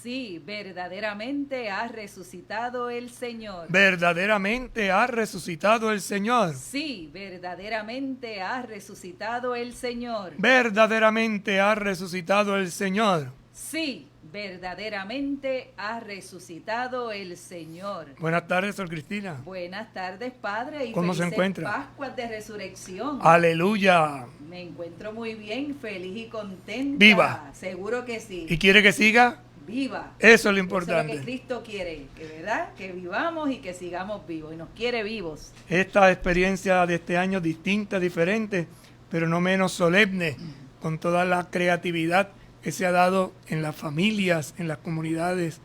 Sí, verdaderamente ha resucitado el Señor. Verdaderamente ha resucitado el Señor. Sí, verdaderamente ha resucitado el Señor. Verdaderamente ha resucitado el Señor. Sí, verdaderamente ha resucitado el Señor. Buenas tardes, Sor Cristina. Buenas tardes, Padre, y ¿Cómo se felices encuentra? Pascuas de Resurrección. Aleluya. Me encuentro muy bien, feliz y contenta. Viva. Seguro que sí. ¿Y quiere que siga? Viva. Eso es lo Eso es importante. lo que Cristo quiere, que verdad, que vivamos y que sigamos vivos, y nos quiere vivos. Esta experiencia de este año distinta, diferente, pero no menos solemne, con toda la creatividad que se ha dado en las familias, en las comunidades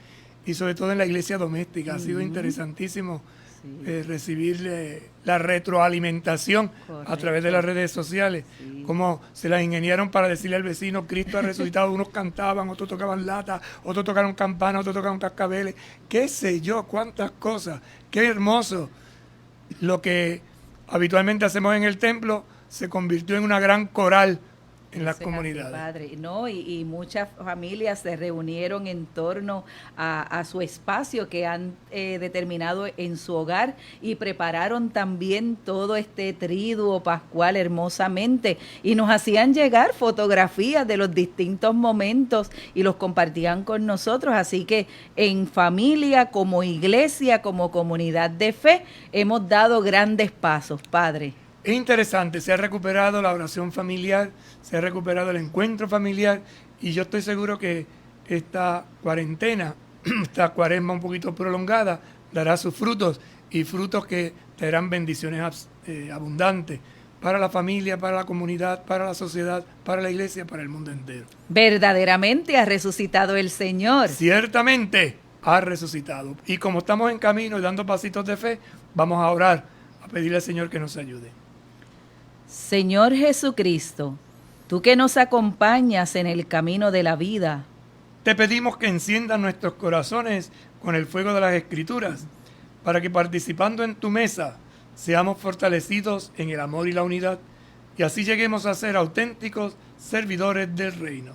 y sobre todo en la iglesia doméstica. Ha sido interesantísimo recibir la retroalimentación a través de las redes sociales, cómo se las ingeniaron para decirle al vecino, Cristo ha resucitado. Unos cantaban, otros tocaban lata, otros tocaron campanas, otros tocaron cascabeles, qué sé yo, cuántas cosas. Qué hermoso. Lo que habitualmente hacemos en el templo se convirtió en una gran coral en las comunidades. Padre, no, y muchas familias se reunieron en torno a su espacio que han determinado en su hogar y prepararon también todo este triduo pascual hermosamente y nos hacían llegar fotografías de los distintos momentos y los compartían con nosotros, así que en familia, como iglesia, como comunidad de fe, hemos dado grandes pasos, Padre. Es interesante, se ha recuperado la oración familiar, se ha recuperado el encuentro familiar y yo estoy seguro que esta cuarentena, esta cuaresma un poquito prolongada, dará sus frutos y frutos que traerán bendiciones abundantes para la familia, para la comunidad, para la sociedad, para la iglesia, para el mundo entero. Verdaderamente ha resucitado el Señor. Ciertamente ha resucitado. Y como estamos en camino y dando pasitos de fe, vamos a orar, a pedirle al Señor que nos ayude. Señor Jesucristo, tú que nos acompañas en el camino de la vida, te pedimos que enciendas nuestros corazones con el fuego de las Escrituras, para que participando en tu mesa seamos fortalecidos en el amor y la unidad, y así lleguemos a ser auténticos servidores del reino.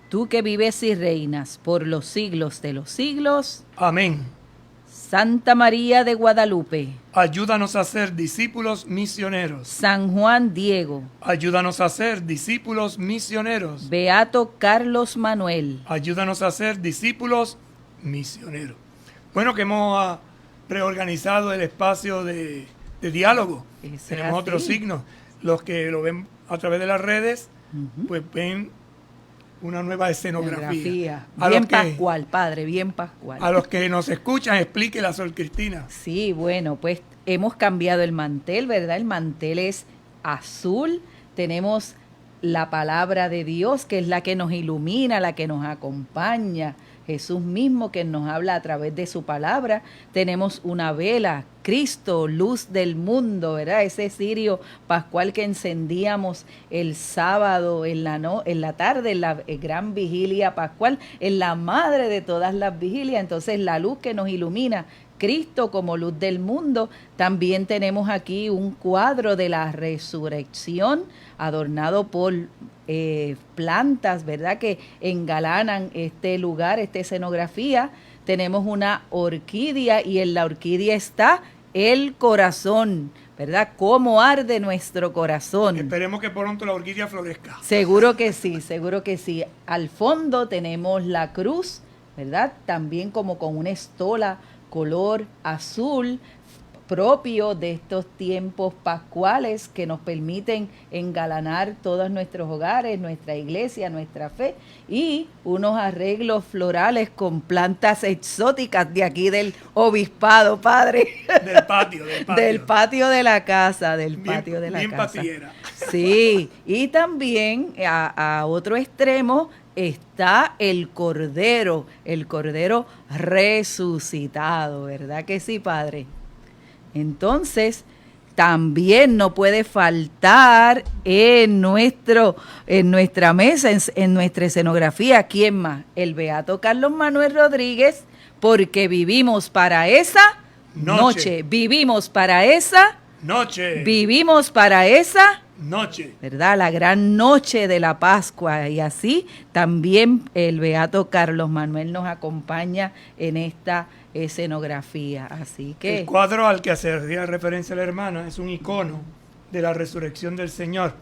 Tú que vives y reinas por los siglos de los siglos. Amén. Santa María de Guadalupe, ayúdanos a ser discípulos misioneros. San Juan Diego, ayúdanos a ser discípulos misioneros. Beato Carlos Manuel, ayúdanos a ser discípulos misioneros. Bueno, que hemos reorganizado el espacio de diálogo. Tenemos otros signos. Los que lo ven a través de las redes, pues ven una nueva escenografía. Bien pascual, Padre, bien pascual. A los que nos escuchan, explíquela, Sor Cristina. Sí, bueno, pues hemos cambiado el mantel, ¿verdad? El mantel es azul. Tenemos la palabra de Dios, que es la que nos ilumina, la que nos acompaña. Jesús mismo que nos habla a través de su palabra. Tenemos una vela, Cristo, luz del mundo, ¿verdad? Ese cirio pascual que encendíamos el sábado en la tarde, en la gran vigilia pascual, en la madre de todas las vigilias. Entonces la luz que nos ilumina, Cristo como luz del mundo. También tenemos aquí un cuadro de la resurrección adornado por plantas, ¿verdad?, que engalanan este lugar, esta escenografía. Tenemos una orquídea y en la orquídea está el corazón, ¿verdad? Cómo arde nuestro corazón. Esperemos que pronto la orquídea florezca. Seguro que sí, seguro que sí. Al fondo tenemos la cruz, ¿verdad? También como con una estola color azul, propio de estos tiempos pascuales que nos permiten engalanar todos nuestros hogares, nuestra iglesia, nuestra fe, y unos arreglos florales con plantas exóticas de aquí del obispado, Padre. Del patio. Del patio de la casa, bien casa. Patiera. Sí, y también a otro extremo está el Cordero resucitado, ¿verdad que sí, Padre? Entonces, también no puede faltar en nuestra mesa, en nuestra escenografía, ¿quién más? El Beato Carlos Manuel Rodríguez, porque vivimos para esa noche. Vivimos para esa noche. Vivimos para esa noche. ¿Verdad? La gran noche de la Pascua. Y así también el beato Carlos Manuel nos acompaña en esta escenografía. Así que El cuadro al que hacía referencia la hermana es un icono de la resurrección del Señor.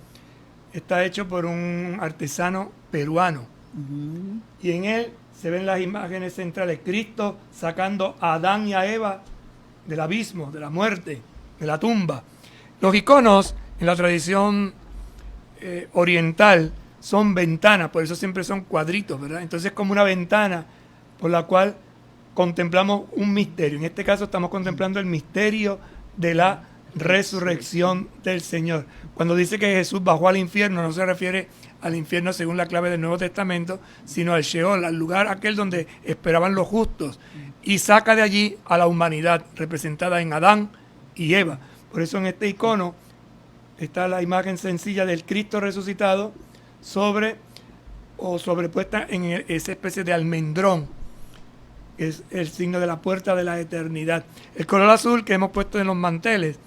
Está hecho por un artesano peruano. Y en él se ven las imágenes centrales. Cristo sacando a Adán y a Eva del abismo, de la muerte, de la tumba. Los iconos en la tradición oriental son ventanas, por eso siempre son cuadritos, ¿verdad? Entonces es como una ventana por la cual contemplamos un misterio. En este caso estamos contemplando el misterio de la resurrección del Señor. Cuando dice que Jesús bajó al infierno, no se refiere al infierno según la clave del Nuevo Testamento, sino al Sheol, al lugar aquel donde esperaban los justos, y saca de allí a la humanidad representada en Adán y Eva. Por eso en este icono está la imagen sencilla del Cristo resucitado sobrepuesta en esa especie de almendrón, que es el signo de la puerta de la eternidad. El color azul que hemos puesto en los manteles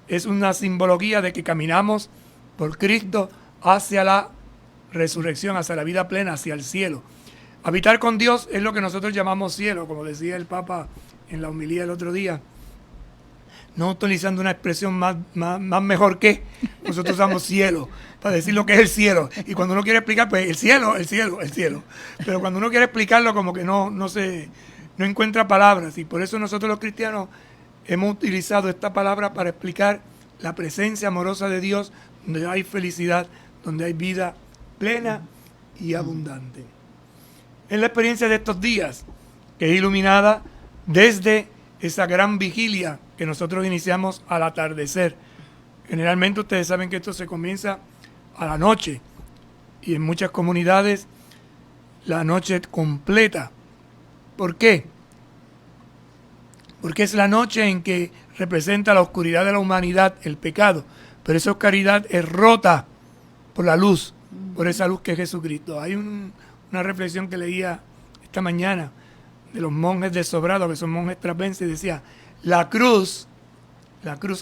es una simbología de que caminamos por Cristo hacia la resurrección, hacia la vida plena, hacia el cielo. Habitar con Dios es lo que nosotros llamamos cielo, como decía el Papa en la homilía el otro día, no utilizando una expresión más mejor que, nosotros usamos cielo, para decir lo que es el cielo. Y cuando uno quiere explicar, pues el cielo. Pero cuando uno quiere explicarlo, como que no encuentra palabras. Y por eso nosotros los cristianos hemos utilizado esta palabra para explicar la presencia amorosa de Dios, donde hay felicidad, donde hay vida plena y abundante. Es la experiencia de estos días, que es iluminada desde esa gran vigilia que nosotros iniciamos al atardecer. Generalmente ustedes saben que esto se comienza a la noche, y en muchas comunidades la noche completa. ¿Por qué? Porque es la noche en que representa la oscuridad de la humanidad, el pecado, pero esa oscuridad es rota por la luz, por esa luz que es Jesucristo. Hay una reflexión que leía esta mañana de los monjes de Sobrado, que son monjes trapenses, y decía: la cruz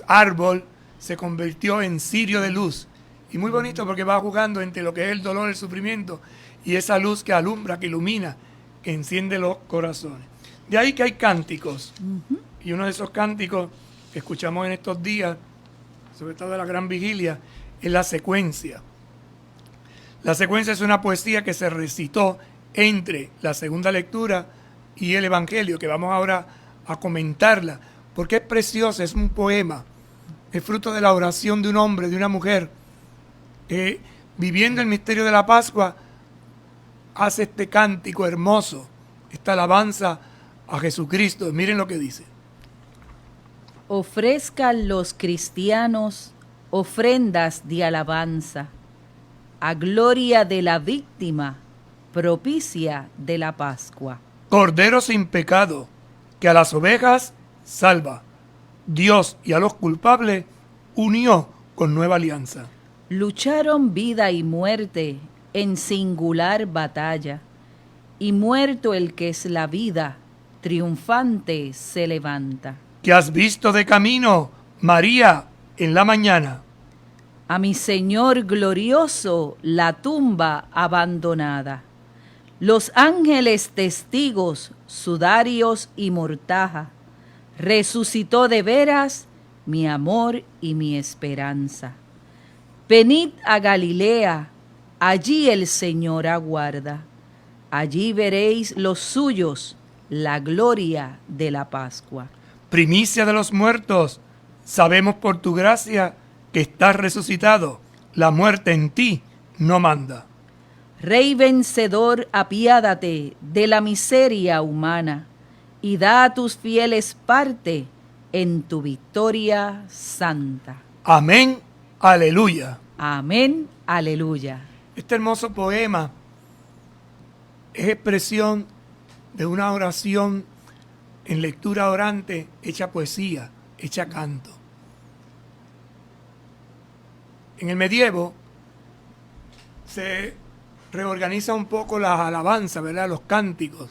árbol, se convirtió en cirio de luz. Y muy bonito, porque va jugando entre lo que es el dolor, el sufrimiento, y esa luz que alumbra, que ilumina, que enciende los corazones. De ahí que hay cánticos. Y uno de esos cánticos que escuchamos en estos días, sobre todo de la gran vigilia, es la secuencia. La secuencia es una poesía que se recitó entre la segunda lectura y el Evangelio, que vamos ahora a comentarla, porque es preciosa, es un poema, es fruto de la oración de un hombre, de una mujer, que viviendo el misterio de la Pascua, hace este cántico hermoso, esta alabanza a Jesucristo. Miren lo que dice: ofrezcan los cristianos ofrendas de alabanza, a gloria de la víctima propicia de la Pascua. Cordero sin pecado, que a las ovejas salva, Dios y a los culpables unió con nueva alianza. Lucharon vida y muerte en singular batalla, y muerto el que es la vida, triunfante se levanta. Que has visto de camino, María, en la mañana. A mi Señor glorioso la tumba abandonada. Los ángeles testigos, sudarios y mortaja, resucitó de veras mi amor y mi esperanza. Venid a Galilea, allí el Señor aguarda. Allí veréis los suyos, la gloria de la Pascua. Primicia de los muertos, sabemos por tu gracia que estás resucitado, la muerte en ti no manda. Rey vencedor, apiádate de la miseria humana y da a tus fieles parte en tu victoria santa. Amén, aleluya. Amén, aleluya. Este hermoso poema es expresión de una oración en lectura orante, hecha poesía, hecha canto. En el medievo se reorganiza un poco las alabanzas, ¿verdad? Los cánticos.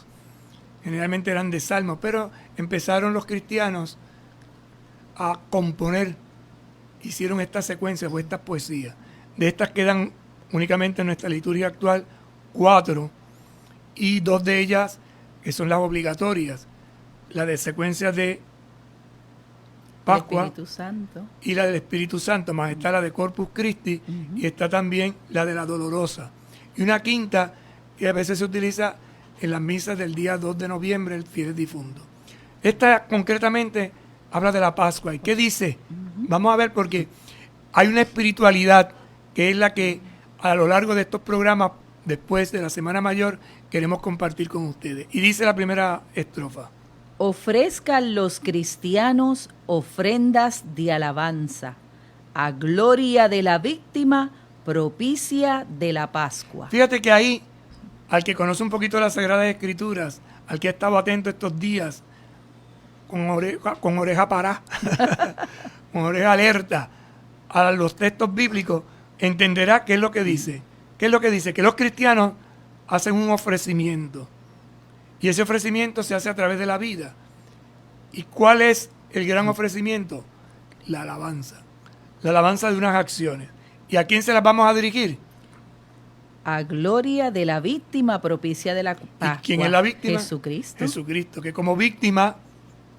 Generalmente eran de salmos, pero empezaron los cristianos a componer hicieron estas secuencias o estas poesías. De estas quedan únicamente en nuestra liturgia actual 4, y 2 de ellas que son las obligatorias, la de secuencias de Pascua Espíritu Santo. y la del Espíritu Santo, más está la de Corpus Christi, y está también la de la Dolorosa. Y una quinta que a veces se utiliza en las misas del día 2 de noviembre, el Fieles Difunto. Esta concretamente habla de la Pascua. ¿Y qué dice? Vamos a ver, porque hay una espiritualidad que es la que a lo largo de estos programas, después de la Semana Mayor, queremos compartir con ustedes. Y dice la primera estrofa: Ofrezcan los cristianos ofrendas de alabanza, a gloria de la víctima propicia de la Pascua. Fíjate que ahí, al que conoce un poquito las Sagradas Escrituras, al que ha estado atento estos días, con oreja parada, con oreja alerta a los textos bíblicos, entenderá qué es lo que dice. ¿Qué es lo que dice? Que los cristianos hacen un ofrecimiento. Y ese ofrecimiento se hace a través de la vida. ¿Y cuál es el gran ofrecimiento? La alabanza. La alabanza de unas acciones. ¿Y a quién se las vamos a dirigir? A gloria de la víctima propicia de la Pascua. ¿Y quién es la víctima? Jesucristo. Jesucristo, que como víctima,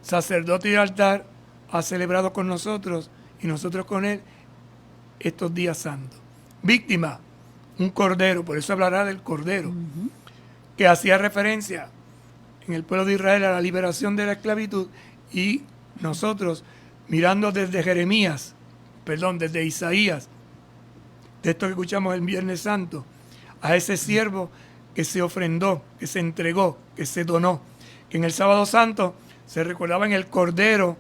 sacerdote y altar, ha celebrado con nosotros y nosotros con él estos días santos. Víctima, un cordero, por eso hablará del cordero, que hacía referencia en el pueblo de Israel a la liberación de la esclavitud, y nosotros, mirando desde desde Isaías, de esto que escuchamos el Viernes Santo, a ese siervo que se ofrendó, que se entregó, que se donó, que en el Sábado Santo se recordaba en el cordero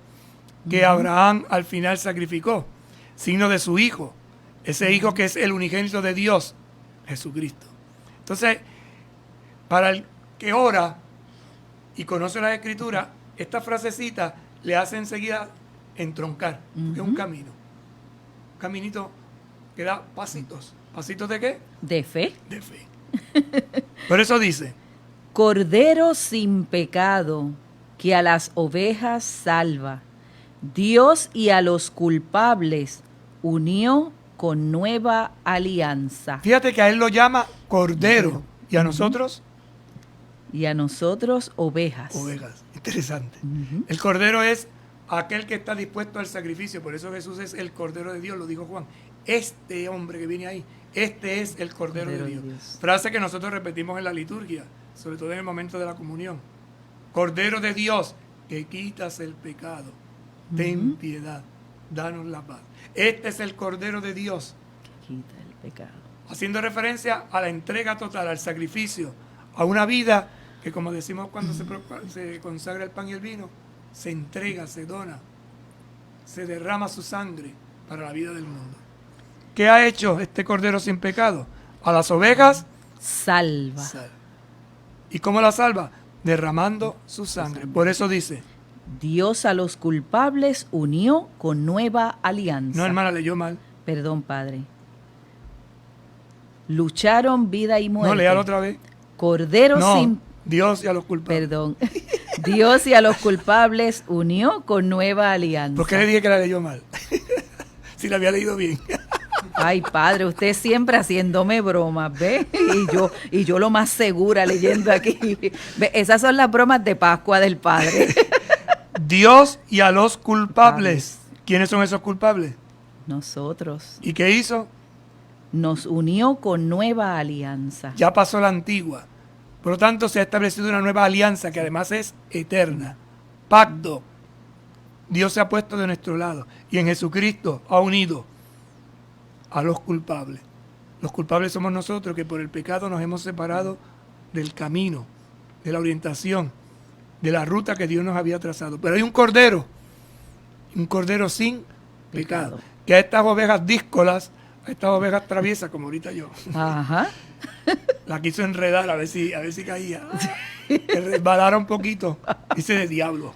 que Abraham al final sacrificó, signo de su hijo, ese hijo que es el unigénito de Dios, Jesucristo. Entonces, para el que ora y conoce las Escrituras, esta frasecita le hace enseguida entroncar, porque es un camino, un caminito que da pasitos. ¿Pasitos de qué? De fe. De fe. Por eso dice: Cordero sin pecado, que a las ovejas salva, Dios y a los culpables unió con nueva alianza. Fíjate que a él lo llama cordero, y a nosotros Y a nosotros ovejas. ovejas. Interesante. El cordero es aquel que está dispuesto al sacrificio. Por eso Jesús es el cordero de Dios, lo dijo Juan. Este hombre que viene ahí, este es el cordero de Dios. Frase que nosotros repetimos en la liturgia, sobre todo en el momento de la comunión. Cordero de Dios, que quitas el pecado, ten piedad, danos la paz. Este es el cordero de Dios, Que quita el pecado. haciendo referencia a la entrega total, al sacrificio, a una vida que, como decimos cuando se consagra el pan y el vino, se entrega, se dona, se derrama su sangre para la vida del mundo. ¿Qué ha hecho este cordero sin pecado? A las ovejas Salva. salva. ¿Y cómo la salva? Derramando su sangre. Por eso dice: Dios a los culpables unió con nueva alianza. no, hermana, leyó mal. Perdón, Padre. Lucharon vida y muerte. No, léalo otra vez. Cordero No, sin... Dios y a los culpables. Perdón. Dios y a los culpables unió con nueva alianza. ¿Por qué le dije que la leyó mal? Si la había leído bien. Ay, Padre, usted siempre haciéndome bromas, ¿ve? Y yo lo más segura leyendo aquí. ¿Ve? Esas son las bromas de Pascua del Padre. Dios y a los culpables. ¿Quiénes son esos culpables? Nosotros. ¿Y qué hizo? Nos unió con nueva alianza. Ya pasó la antigua. Por lo tanto, se ha establecido una nueva alianza que además es eterna. Pacto. Dios se ha puesto de nuestro lado y en Jesucristo ha unido a los culpables. Los culpables somos nosotros, que por el pecado nos hemos separado del camino, de la orientación, de la ruta que Dios nos había trazado. Pero hay un cordero sin pecado, que a estas ovejas díscolas, a estas ovejas traviesas, como ahorita yo, Ajá. la quiso enredar a ver si caía, que resbalara un poquito, dice de diablo.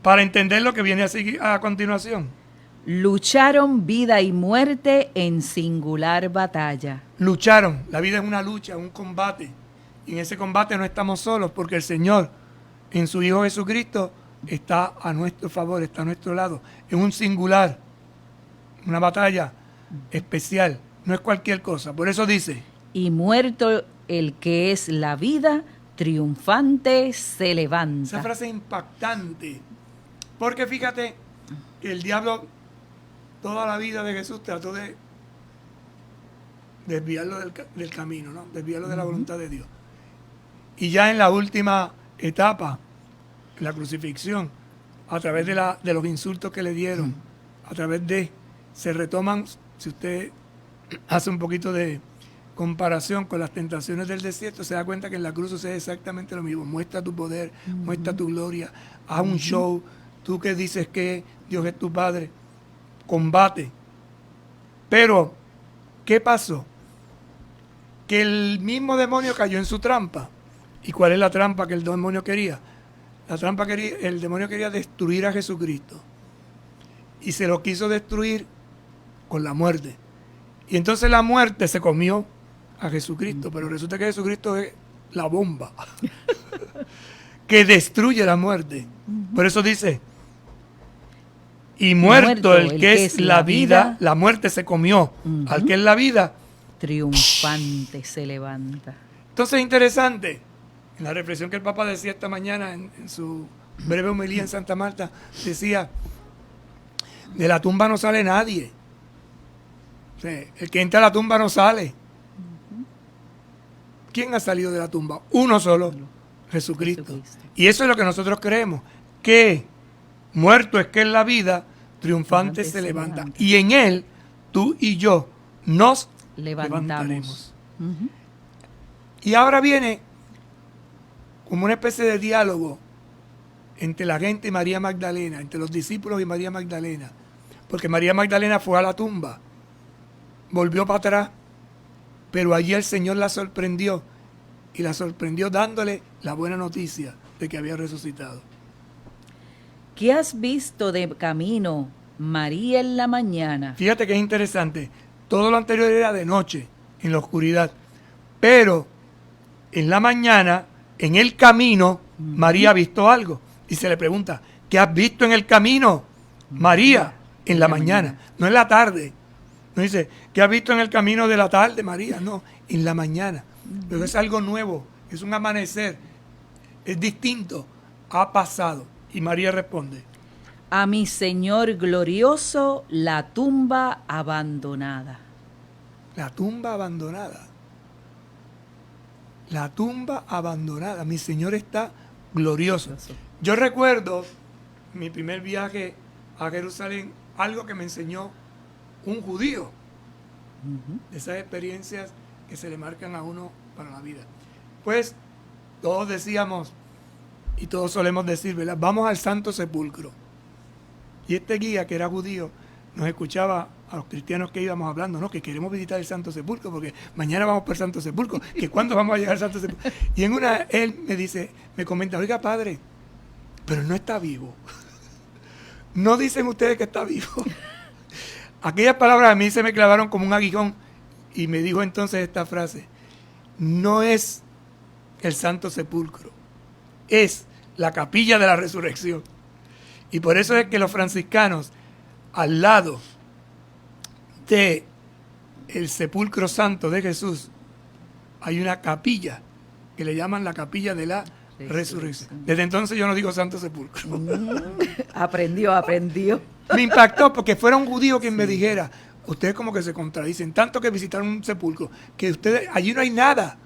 Para entender lo que viene a continuación. Lucharon vida y muerte en singular batalla. Lucharon. La vida es una lucha, un combate. Y en ese combate no estamos solos, porque el Señor, en su Hijo Jesucristo, está a nuestro favor, está a nuestro lado. Es un singular, una batalla especial, no es cualquier cosa. Por eso dice, y muerto el que es la vida, triunfante se levanta. esa frase es impactante, porque fíjate que el diablo toda la vida de Jesús trató de desviarlo del camino, ¿no? Desviarlo de la voluntad de Dios. Y ya en la última etapa, la crucifixión, a través de los insultos que le dieron, a través se retoman, si usted hace un poquito de comparación con las tentaciones del desierto, se da cuenta que en la cruz sucede exactamente lo mismo. Muestra tu poder, muestra tu gloria, haz un show, tú que dices que Dios es tu Padre, combate. Pero, ¿qué pasó? Que el mismo demonio cayó en su trampa. ¿Y cuál es la trampa que el demonio quería? El demonio quería destruir a Jesucristo. Y se lo quiso destruir con la muerte. Y entonces la muerte se comió a Jesucristo, pero resulta que Jesucristo es la bomba que destruye la muerte. Por eso dice, y muerto el que es la vida, la muerte se comió al que es la vida, triunfante se levanta. Entonces es interesante, en la reflexión que el Papa decía esta mañana en su breve homilía en Santa Marta, decía, de la tumba no sale nadie. O sea, el que entra a la tumba no sale. ¿Quién ha salido de la tumba? Uno solo, Jesucristo. Y eso es lo que nosotros creemos, que muerto es que es la vida, triunfante se levanta. Y en él, tú y yo, nos levantaremos. Y ahora viene como una especie de diálogo entre la gente y María Magdalena, entre los discípulos y María Magdalena. Porque María Magdalena fue a la tumba, volvió para atrás, pero allí el Señor la sorprendió, y la sorprendió dándole la buena noticia de que había resucitado. ¿Qué has visto de camino, María, en la mañana? Fíjate que es interesante, todo lo anterior era de noche, en la oscuridad, pero en la mañana, en el camino, María ha visto algo, y se le pregunta, ¿qué has visto en el camino, María? En la mañana, no en la tarde. No dice, ¿qué has visto en el camino de la tarde, María? No, en la mañana. Pero es algo nuevo, es un amanecer, es distinto, ha pasado. Y María responde, a mi Señor glorioso, la tumba abandonada. La tumba abandonada. La tumba abandonada. Mi Señor está glorioso. Yo recuerdo mi primer viaje a Jerusalén, algo que me enseñó un judío, de esas experiencias que se le marcan a uno para la vida. Pues todos decíamos, y todos solemos decir, ¿verdad? Vamos al Santo Sepulcro. Y este guía, que era judío, nos escuchaba a los cristianos que íbamos hablando, ¿no? Que queremos visitar el Santo Sepulcro, porque mañana vamos por el Santo Sepulcro, que cuándo vamos a llegar al Santo Sepulcro. Y en una, él me comenta, oiga, padre, pero no está vivo. No dicen ustedes que está vivo. Aquellas palabras a mí se me clavaron como un aguijón, y me dijo entonces esta frase, no es el Santo Sepulcro, es la capilla de la resurrección. Y por eso es que los franciscanos, al lado de el sepulcro santo de Jesús, hay una capilla que le llaman la capilla de la resurrección. Desde entonces yo no digo Santo Sepulcro. Aprendió. Me impactó porque fuera un judío quien me dijera, ustedes como que se contradicen, tanto que visitaron un sepulcro, que ustedes, allí no hay nada.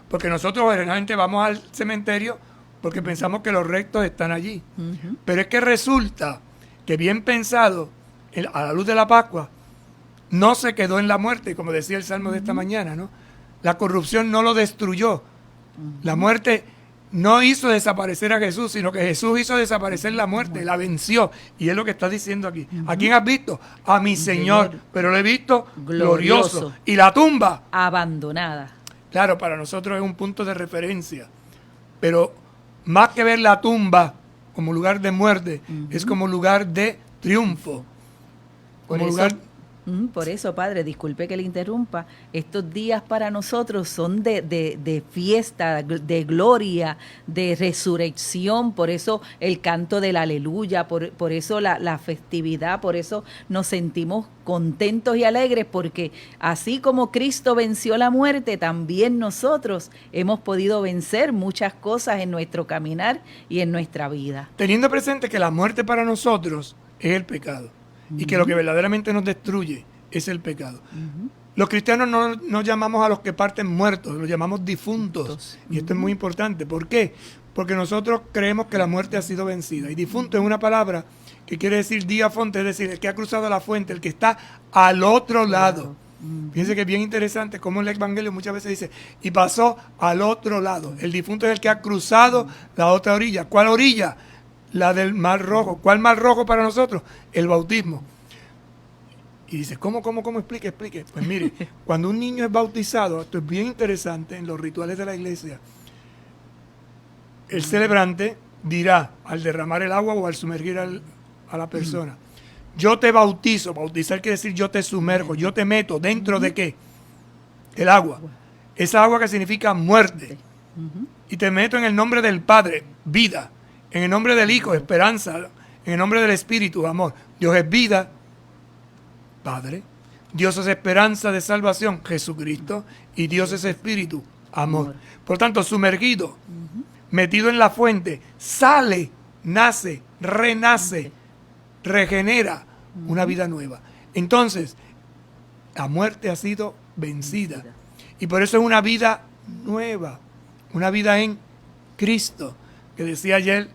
Porque nosotros generalmente vamos al cementerio porque pensamos que los restos están allí. Pero es que resulta que bien pensado, a la luz de la Pascua, no se quedó en la muerte, como decía el Salmo de esta mañana, ¿no? La corrupción no lo destruyó. La muerte no hizo desaparecer a Jesús, sino que Jesús hizo desaparecer la muerte, la venció. Y es lo que está diciendo aquí. ¿A quién has visto? A mi Señor, pero lo he visto glorioso. Y la tumba abandonada. Claro, para nosotros es un punto de referencia, pero más que ver la tumba como lugar de muerte, es como lugar de triunfo, como lugar Por eso, Padre, disculpe que le interrumpa, estos días para nosotros son de fiesta, de gloria, de resurrección, por eso el canto del aleluya, por eso la festividad, por eso nos sentimos contentos y alegres, porque así como Cristo venció la muerte, también nosotros hemos podido vencer muchas cosas en nuestro caminar y en nuestra vida. Teniendo presente que la muerte para nosotros es el pecado y que lo que verdaderamente nos destruye es el pecado. Los cristianos no llamamos a los que parten muertos, los llamamos difuntos. Y esto es muy importante. ¿Por qué? Porque nosotros creemos que la muerte ha sido vencida. Y difunto es una palabra que quiere decir diafonte, es decir, el que ha cruzado la fuente, el que está al otro lado. Fíjense que es bien interesante cómo el Evangelio muchas veces dice, y pasó al otro lado. El difunto es el que ha cruzado la otra orilla. ¿Cuál orilla? La del Mar Rojo. ¿Cuál Mar Rojo para nosotros? El bautismo. Y dice, ¿cómo? Explique. Pues mire, cuando un niño es bautizado, esto es bien interesante en los rituales de la iglesia, el celebrante dirá, al derramar el agua o al sumergir a la persona, yo te bautizo. Bautizar quiere decir yo te sumerjo, yo te meto dentro de ¿qué? El agua. Esa agua que significa muerte. Y te meto en el nombre del Padre, vida. En el nombre del Hijo, esperanza. En el nombre del Espíritu, amor. Dios es vida, Padre. Dios es esperanza de salvación, Jesucristo. Y Dios es Espíritu, amor. Por tanto, sumergido, metido en la fuente, sale, nace, renace, regenera una vida nueva. Entonces, la muerte ha sido vencida. Y por eso es una vida nueva, una vida en Cristo, que decía ayer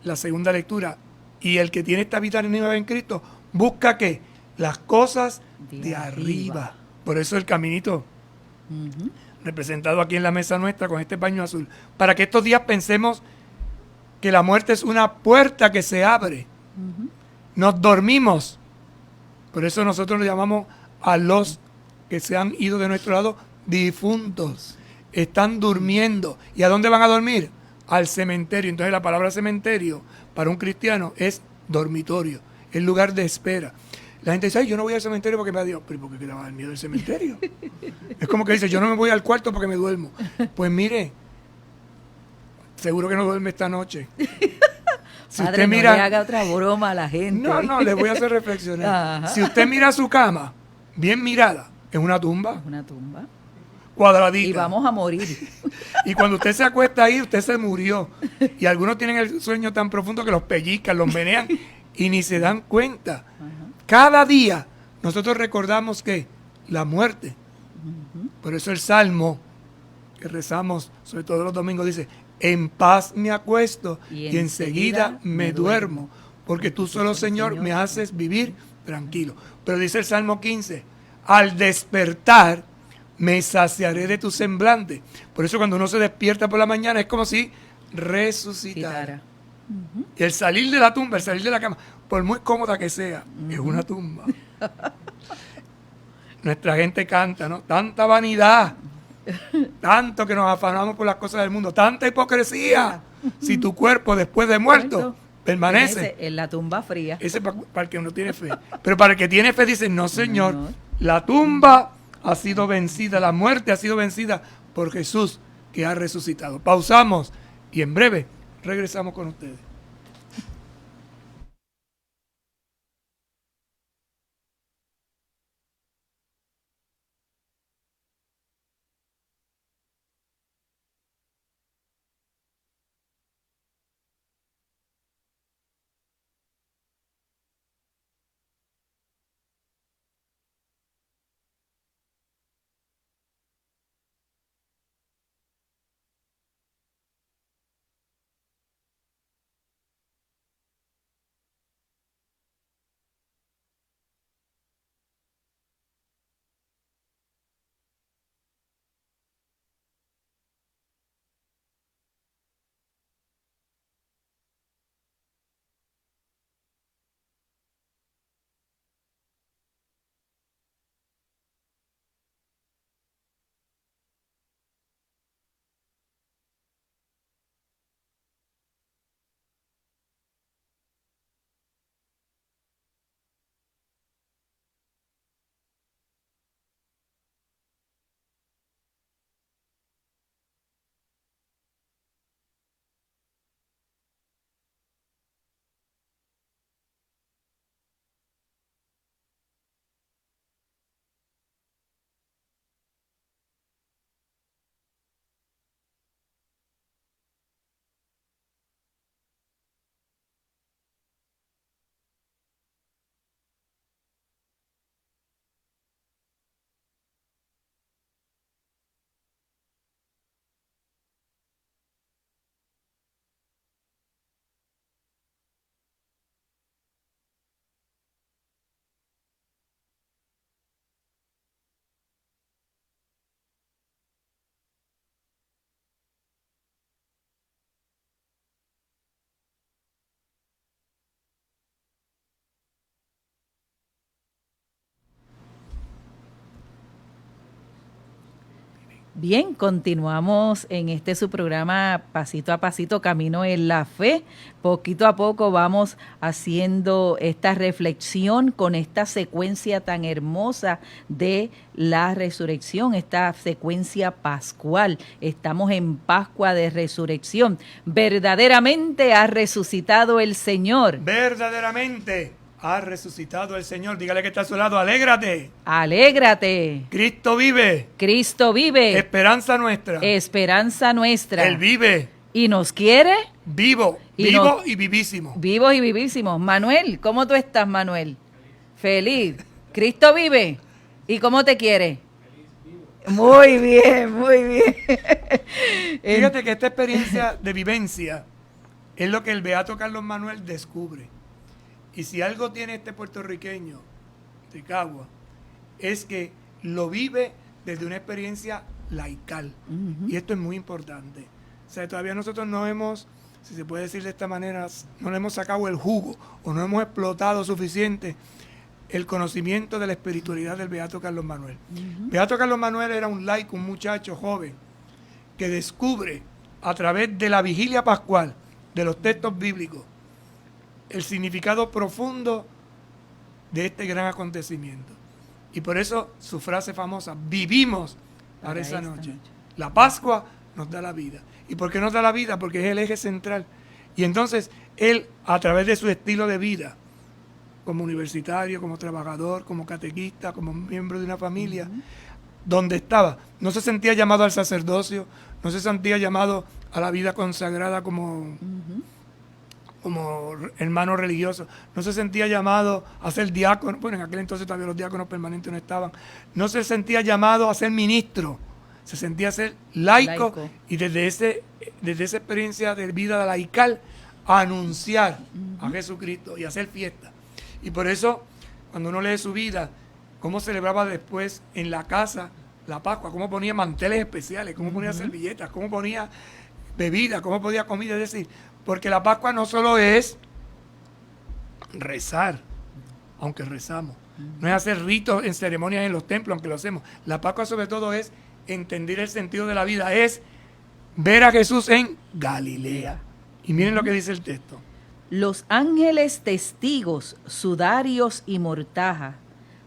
la segunda lectura. Y el que tiene esta vida nueva en Cristo, busca ¿qué? Las cosas de arriba. Por eso el caminito representado aquí en la mesa nuestra con este paño azul. Para que estos días pensemos que la muerte es una puerta que se abre. Nos dormimos. Por eso nosotros le llamamos a los que se han ido de nuestro lado difuntos. Están durmiendo. ¿Y a dónde van a dormir? Al cementerio. Entonces la palabra cementerio para un cristiano es dormitorio, es lugar de espera. La gente dice, ay, yo no voy al cementerio porque me da Dios. Pero ¿por qué te va a dar miedo del cementerio? Es como que dice, yo no me voy al cuarto porque me duermo. Pues mire, seguro que no duerme esta noche. Si Padre, usted mira, no le haga otra broma a la gente. No, le voy a hacer reflexionar. Ajá. Si usted mira su cama, bien mirada, es una tumba. Es una tumba. Cuadradita. Y vamos a morir. Y cuando usted se acuesta ahí, usted se murió. Y algunos tienen el sueño tan profundo que los pellizcan, los menean y ni se dan cuenta. Ajá. Cada día nosotros recordamos que la muerte. Por eso el Salmo que rezamos, sobre todo los domingos, dice, en paz me acuesto y enseguida me duermo, porque tú solo, Señor, me haces vivir tranquilo. Pero dice el Salmo 15, al despertar me saciaré de tu semblante. Por eso cuando uno se despierta por la mañana es como si resucitara. Y el salir de la tumba, el salir de la cama, por muy cómoda que sea, es una tumba. Nuestra gente canta, ¿no? Tanta vanidad, tanto que nos afanamos por las cosas del mundo, tanta hipocresía. Si tu cuerpo después de muerto permanece en la tumba fría. Ese para el que no tiene fe. Pero para el que tiene fe dice, no, Señor, la tumba ha sido vencida, la muerte ha sido vencida por Jesús que ha resucitado. Pausamos y en breve regresamos con ustedes. Bien, continuamos en este su programa Pasito a Pasito, Camino en la Fe. Poquito a poco vamos haciendo esta reflexión con esta secuencia tan hermosa de la resurrección, esta secuencia pascual. Estamos en Pascua de Resurrección. Verdaderamente ha resucitado el Señor. Verdaderamente ha resucitado el Señor. Dígale que está a su lado, alégrate. Alégrate. Cristo vive. Cristo vive. Esperanza nuestra. Esperanza nuestra. Él vive. Y nos quiere. Vivo y vivísimo. Vivos y vivísimos. Manuel, ¿cómo tú estás, Manuel? Feliz. Cristo vive. ¿Y cómo te quiere? Muy bien, muy bien. Fíjate que esta experiencia de vivencia es lo que el beato Carlos Manuel descubre. Y si algo tiene este puertorriqueño de Cagua, es que lo vive desde una experiencia laical. Y esto es muy importante. O sea, todavía nosotros no hemos, si se puede decir de esta manera, no le hemos sacado el jugo o no hemos explotado suficiente el conocimiento de la espiritualidad del beato Carlos Manuel. Beato Carlos Manuel era un laico, un muchacho joven, que descubre a través de la vigilia pascual, de los textos bíblicos, el significado profundo de este gran acontecimiento. Y por eso su frase famosa, vivimos para esa noche. La Pascua nos da la vida. ¿Y por qué nos da la vida? Porque es el eje central. Y entonces él, a través de su estilo de vida, como universitario, como trabajador, como catequista, como miembro de una familia, donde estaba, no se sentía llamado al sacerdocio, no se sentía llamado a la vida consagrada como hermano religioso, no se sentía llamado a ser diácono, bueno, en aquel entonces todavía los diáconos permanentes no estaban, no se sentía llamado a ser ministro, se sentía a ser laico. Y desde esa experiencia de vida laical, a anunciar a Jesucristo y a hacer fiesta. Y por eso, cuando uno lee su vida, cómo celebraba después en la casa la Pascua, cómo ponía manteles especiales, cómo ponía servilletas, cómo ponía bebida, cómo ponía comida, es decir, porque la Pascua no solo es rezar, aunque rezamos, no es hacer ritos en ceremonias en los templos, aunque lo hacemos. La Pascua sobre todo es entender el sentido de la vida, es ver a Jesús en Galilea. Y miren lo que dice el texto. Los ángeles testigos, sudarios y mortaja,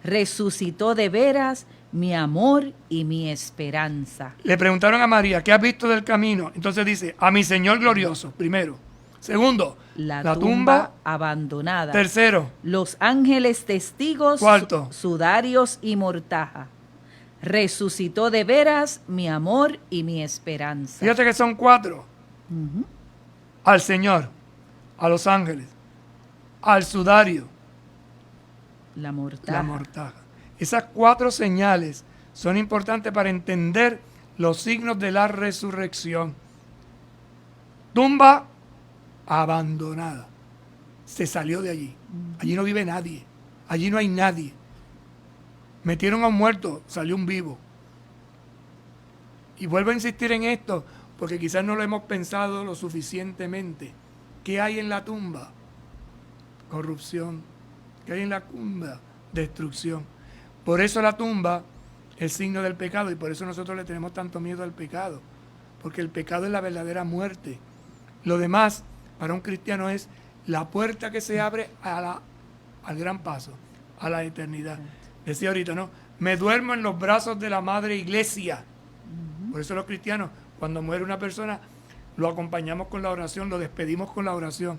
resucitó de veras mi amor y mi esperanza. Le preguntaron a María, ¿qué has visto del camino? Entonces dice, a mi Señor glorioso, primero. Segundo, la tumba abandonada. Tercero, los ángeles testigos, cuarto, sudarios y mortaja. Resucitó de veras mi amor y mi esperanza. Fíjate que son 4. Al Señor, a los ángeles, al sudario, la mortaja. Esas 4 señales son importantes para entender los signos de la resurrección. Tumba abandonada. Se salió de allí. Allí no vive nadie. Allí no hay nadie. Metieron a un muerto, salió un vivo. Y vuelvo a insistir en esto, porque quizás no lo hemos pensado lo suficientemente. ¿Qué hay en la tumba? Corrupción. ¿Qué hay en la tumba? Destrucción. Por eso la tumba es signo del pecado y por eso nosotros le tenemos tanto miedo al pecado. Porque el pecado es la verdadera muerte. Lo demás, para un cristiano, es la puerta que se abre al gran paso, a la eternidad. Decía ahorita, ¿no? Me duermo en los brazos de la Madre Iglesia. Por eso los cristianos, cuando muere una persona, lo acompañamos con la oración, lo despedimos con la oración.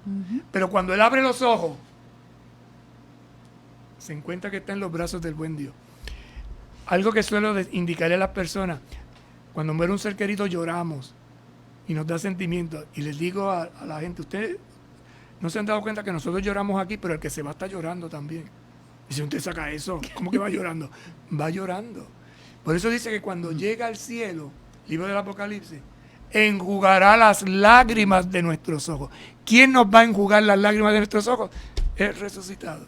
Pero cuando él abre los ojos, se encuentra que está en los brazos del buen Dios. Algo que suelo indicarle a las personas, cuando muere un ser querido lloramos y nos da sentimiento. Y les digo a la gente, ustedes no se han dado cuenta que nosotros lloramos aquí, pero el que se va está llorando también. Y si usted saca eso, ¿cómo que va llorando? Va llorando. Por eso dice que cuando llega al cielo, libro del Apocalipsis, enjugará las lágrimas de nuestros ojos. ¿Quién nos va a enjugar las lágrimas de nuestros ojos? El resucitado.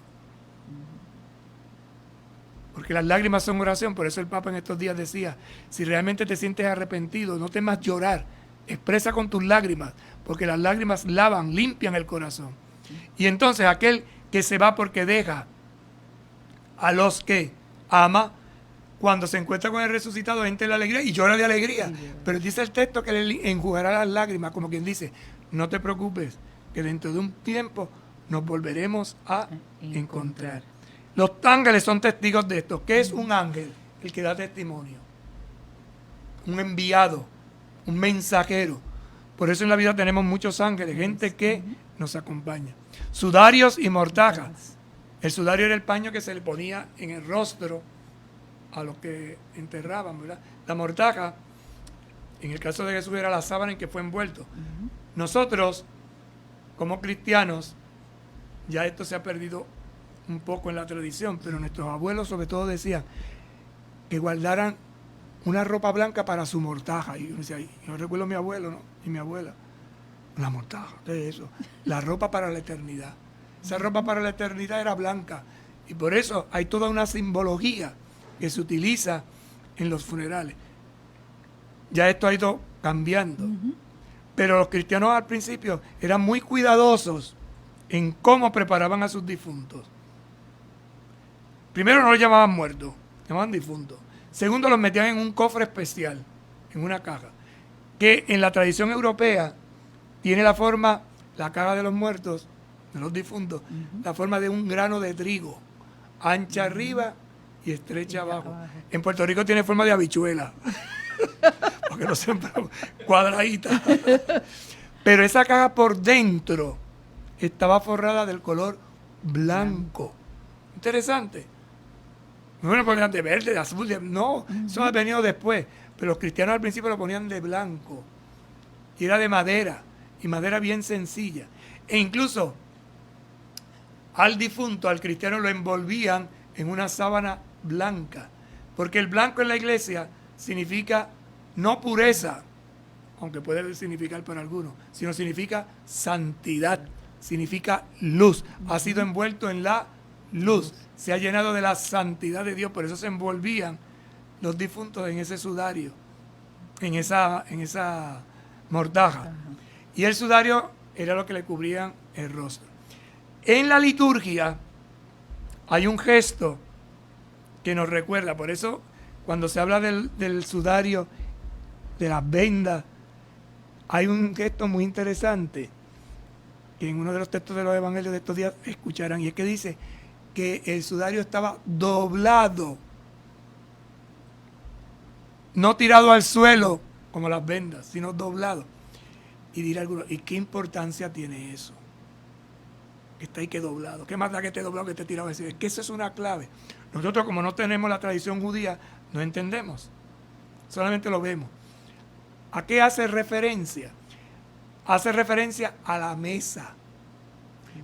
Porque las lágrimas son oración, por eso el Papa en estos días decía, si realmente te sientes arrepentido, no temas llorar, expresa con tus lágrimas, porque las lágrimas lavan, limpian el corazón. Y entonces aquel que se va porque deja a los que ama, cuando se encuentra con el resucitado, entra en la alegría y llora de alegría. Pero dice el texto que le enjugará las lágrimas, como quien dice, no te preocupes, que dentro de un tiempo nos volveremos a encontrar. Los ángeles son testigos de esto. ¿Qué es un ángel? El que da testimonio. Un enviado, un mensajero. Por eso en la vida tenemos muchos ángeles, gente que nos acompaña. Sudarios y mortajas. El sudario era el paño que se le ponía en el rostro a los que enterraban, ¿verdad? La mortaja, en el caso de Jesús, era la sábana en que fue envuelto. Nosotros, como cristianos, ya esto se ha perdido un poco en la tradición, pero nuestros abuelos sobre todo decían que guardaran una ropa blanca para su mortaja. Y yo decía, yo recuerdo a mi abuelo, ¿no? Y mi abuela, la mortaja, ¿qué es eso? La ropa para la eternidad. Esa ropa para la eternidad era blanca. Y por eso hay toda una simbología que se utiliza en los funerales. Ya esto ha ido cambiando. Pero los cristianos al principio eran muy cuidadosos en cómo preparaban a sus difuntos. Primero, no los llamaban muertos, llamaban difuntos. Segundo, los metían en un cofre especial, en una caja, que en la tradición europea tiene la forma, la caja de los muertos, de los difuntos, la forma de un grano de trigo, ancha arriba y estrecha abajo. En Puerto Rico tiene forma de habichuela, porque no siempre cuadradita. Pero esa caja por dentro estaba forrada del color blanco. Interesante. No lo ponían de verde, de azul, no, eso ha venido después. Pero los cristianos al principio lo ponían de blanco. Y era de madera, y madera bien sencilla. E incluso al difunto, al cristiano, lo envolvían en una sábana blanca. Porque el blanco en la iglesia significa no pureza, aunque puede significar para algunos, sino significa santidad, significa luz. Ha sido envuelto en la luz, se ha llenado de la santidad de Dios, por eso se envolvían los difuntos en ese sudario, en esa mortaja. Y el sudario era lo que le cubrían el rostro. En la liturgia hay un gesto que nos recuerda, por eso cuando se habla del sudario, de las vendas, hay un gesto muy interesante que en uno de los textos de los evangelios de estos días escucharán, y es que dice que el sudario estaba doblado, no tirado al suelo como las vendas, sino doblado. Y dirá alguno, ¿y qué importancia tiene eso? Que está ahí que doblado. ¿Qué más da que esté doblado que esté tirado? Es que eso es una clave. Nosotros, como no tenemos la tradición judía, no entendemos. Solamente lo vemos. ¿A qué hace referencia? Hace referencia a la mesa.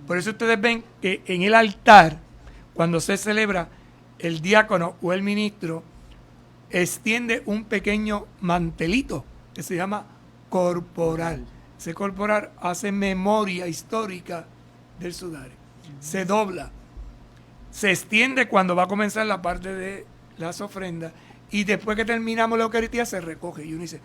Por eso ustedes ven que en el altar, cuando se celebra, el diácono o el ministro extiende un pequeño mantelito que se llama corporal. Ese corporal hace memoria histórica del sudario. Se dobla, se extiende cuando va a comenzar la parte de las ofrendas y después que terminamos la Eucaristía se recoge. Y uno dice,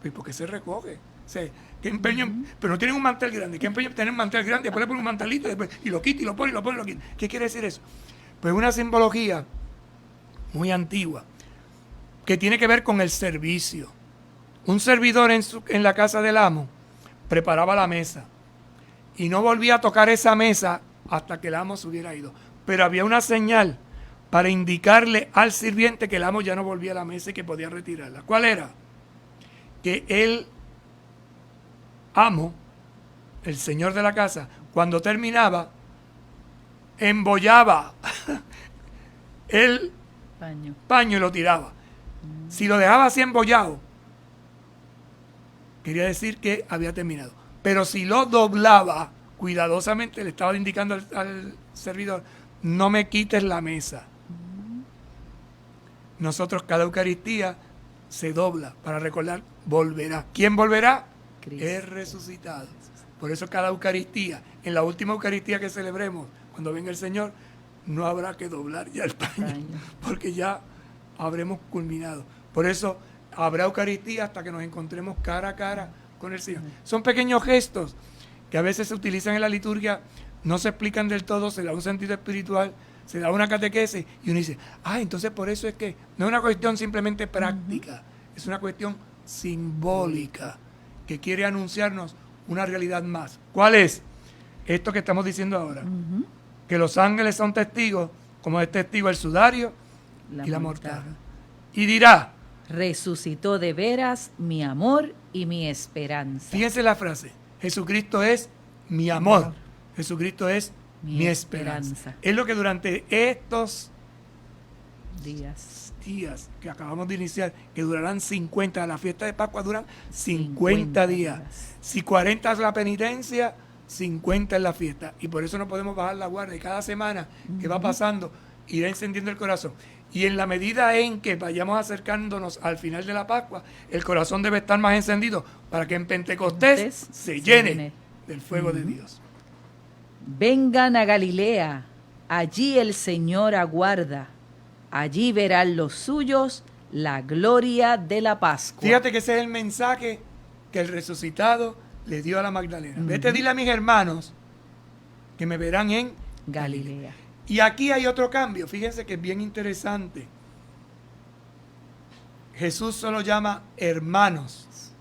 ¿y por qué se recoge? O sea, ¿qué empeño? Pero no tienen un mantel grande. ¿Qué empeño tener un mantel grande? Después le ponen un mantelito después, y lo quita y lo pone y lo pone y lo quita. ¿Qué quiere decir eso? Pues una simbología muy antigua que tiene que ver con el servicio. Un servidor en la casa del amo preparaba la mesa y no volvía a tocar esa mesa hasta que el amo se hubiera ido. Pero había una señal para indicarle al sirviente que el amo ya no volvía a la mesa y que podía retirarla. ¿Cuál era? Que el amo, el señor de la casa, cuando terminaba, embollaba el paño y lo tiraba. Si lo dejaba así embollado, quería decir que había terminado. Pero si lo doblaba cuidadosamente, le estaba indicando al servidor, no me quites la mesa. Nosotros cada Eucaristía se dobla para recordar, volverá. ¿Quién volverá? Cristo. Es resucitado. Por eso cada Eucaristía, en la última Eucaristía que celebremos, cuando venga el Señor, no habrá que doblar ya el paño, porque ya habremos culminado. Por eso habrá Eucaristía hasta que nos encontremos cara a cara con el Señor. Son pequeños gestos que a veces se utilizan en la liturgia, no se explican del todo, se le da un sentido espiritual, se da una catequesis y uno dice, entonces por eso es que no es una cuestión simplemente práctica, es una cuestión simbólica que quiere anunciarnos una realidad más. ¿Cuál es? Esto que estamos diciendo ahora, que los ángeles son testigos, como es testigo el sudario y la mortaja. Y dirá, resucitó de veras mi amor y mi esperanza. Fíjense la frase, Jesucristo es mi amor, Jesucristo es mi esperanza. Es lo que durante estos días que acabamos de iniciar, que durarán 50, la fiesta de Pascua duran 50 días. Si 40 es la penitencia, 50 es la fiesta. Y por eso no podemos bajar la guardia. Y cada semana que va pasando, irá encendiendo el corazón. Y en la medida en que vayamos acercándonos al final de la Pascua, el corazón debe estar más encendido para que en Pentecostés se llene del fuego de Dios. Vengan a Galilea, allí el Señor aguarda, allí verán los suyos la gloria de la Pascua. Fíjate que ese es el mensaje que el resucitado le dio a la Magdalena. Vete, dile a mis hermanos que me verán en Galilea. Y aquí hay otro cambio, fíjense que es bien interesante. Jesús solo llama hermanos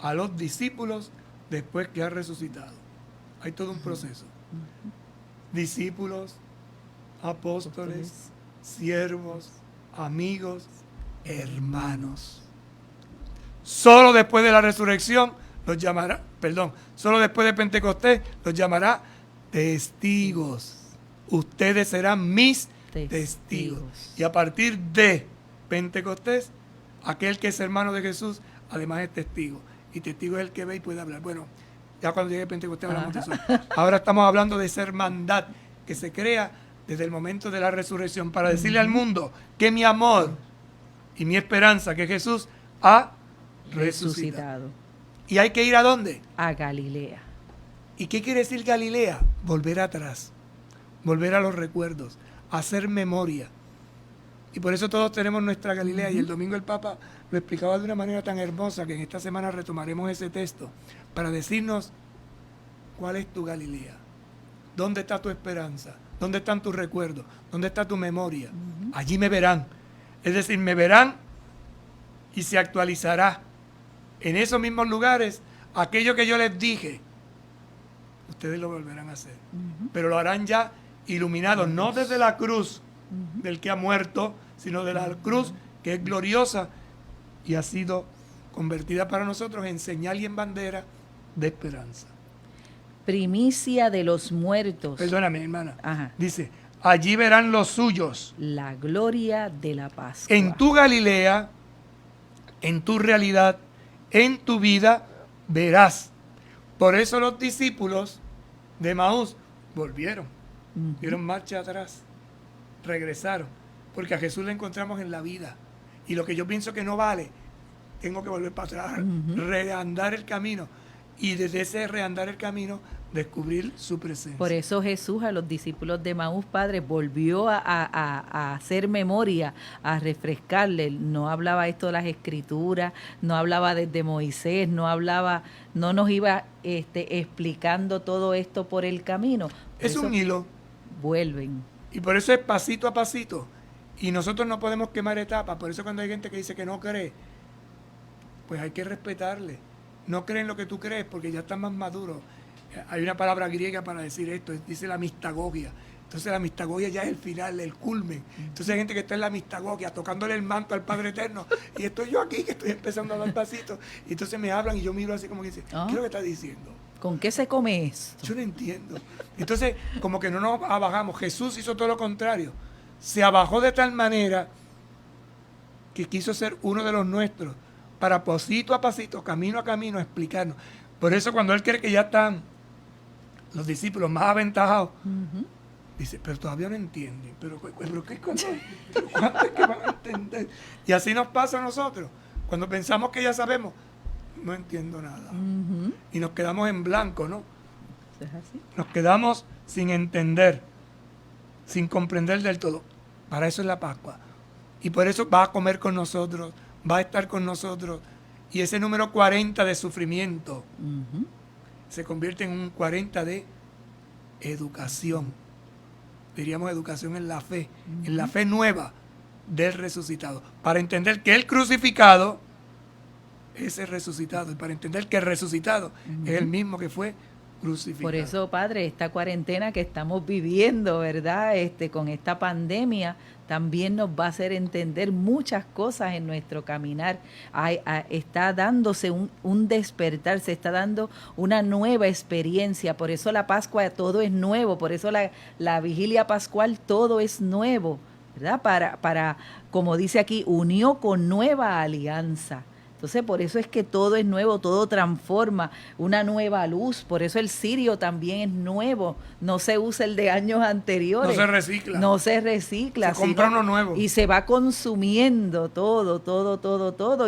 a los discípulos después que ha resucitado. Hay todo un proceso. Discípulos, apóstoles, siervos, amigos, hermanos. Solo después de la resurrección los llamará, solo después de Pentecostés los llamará testigos. Ustedes serán mis testigos. Y a partir de Pentecostés, aquel que es hermano de Jesús, además es testigo. Y testigo es el que ve y puede hablar. Bueno, ya cuando llegue Pentecostés hablamos de eso. Ahora estamos hablando de esa hermandad que se crea desde el momento de la resurrección para decirle al mundo que mi amor y mi esperanza, que Jesús ha resucitado. ¿Y hay que ir a dónde? A Galilea. ¿Y qué quiere decir Galilea? Volver atrás. Volver a los recuerdos, hacer memoria. Y por eso todos tenemos nuestra Galilea. Y el domingo el Papa lo explicaba de una manera tan hermosa que en esta semana retomaremos ese texto para decirnos cuál es tu Galilea, dónde está tu esperanza, dónde están tus recuerdos, dónde está tu memoria. Allí me verán. Es decir, me verán y se actualizará en esos mismos lugares aquello que yo les dije. Ustedes lo volverán a hacer. Pero lo harán ya iluminados, no desde la cruz del que ha muerto, sino de la cruz que es gloriosa y ha sido convertida para nosotros en señal y en bandera de esperanza. Primicia de los muertos. Perdóname, hermana. Dice, allí verán los suyos. La gloria de la Pascua. En tu Galilea, en tu realidad, en tu vida, verás. Por eso los discípulos de Emaús volvieron. Dieron marcha atrás, regresaron, porque a Jesús le encontramos en la vida. Y lo que yo pienso que no vale, tengo que volver para atrás, reandar el camino. Y desde ese reandar el camino, descubrir su presencia. Por eso Jesús a los discípulos de Emaús, Padre, volvió a hacer memoria, a refrescarle. No hablaba esto de las Escrituras, no hablaba desde Moisés, no nos iba explicando todo esto por el camino. Es un hilo. Vuelven. Y por eso es pasito a pasito. Y nosotros no podemos quemar etapas. Por eso cuando hay gente que dice que no cree, pues hay que respetarle. No creen en lo que tú crees porque ya están más maduros. Hay una palabra griega para decir esto, dice la mistagogia. Entonces la mistagogia ya es el final, el culmen. Entonces hay gente que está en la mistagogia, tocándole el manto al Padre Eterno. Y estoy yo aquí, que estoy empezando a dar pasitos. Y entonces me hablan y yo miro así como que dice, ¿qué es lo que está diciendo? ¿Con qué se come esto? Yo no entiendo. Entonces, como que no nos abajamos. Jesús hizo todo lo contrario. Se abajó de tal manera que quiso ser uno de los nuestros para pasito a pasito, camino a camino, explicarnos. Por eso cuando Él cree que ya están los discípulos más aventajados, dice, pero todavía no entienden. ¿Pero qué cosa? ¿Cuánto es que van a entender? Y así nos pasa a nosotros. Cuando pensamos que ya sabemos, no entiendo nada. Y nos quedamos en blanco, ¿no? ¿Es así? Nos quedamos sin entender, sin comprender del todo. Para eso es la Pascua. Y por eso va a comer con nosotros, va a estar con nosotros. Y ese número 40 de sufrimiento se convierte en un 40 de educación. diríamos educación en la fe, en la fe nueva del resucitado, para entender que el crucificado es el resucitado, y para entender que el resucitado es el mismo que fue crucificado. Por eso, Padre, esta cuarentena que estamos viviendo, ¿verdad? Con esta pandemia, también nos va a hacer entender muchas cosas en nuestro caminar. Está dándose un despertar, se está dando una nueva experiencia. Por eso la Pascua todo es nuevo, por eso la vigilia pascual todo es nuevo, ¿verdad? Para, como dice aquí, unió con nueva alianza. Entonces, por eso es que todo es nuevo, todo transforma, una nueva luz. Por eso el cirio también es nuevo. No se usa el de años anteriores. No se recicla. No se recicla. Se compra uno nuevo. Y se va consumiendo todo.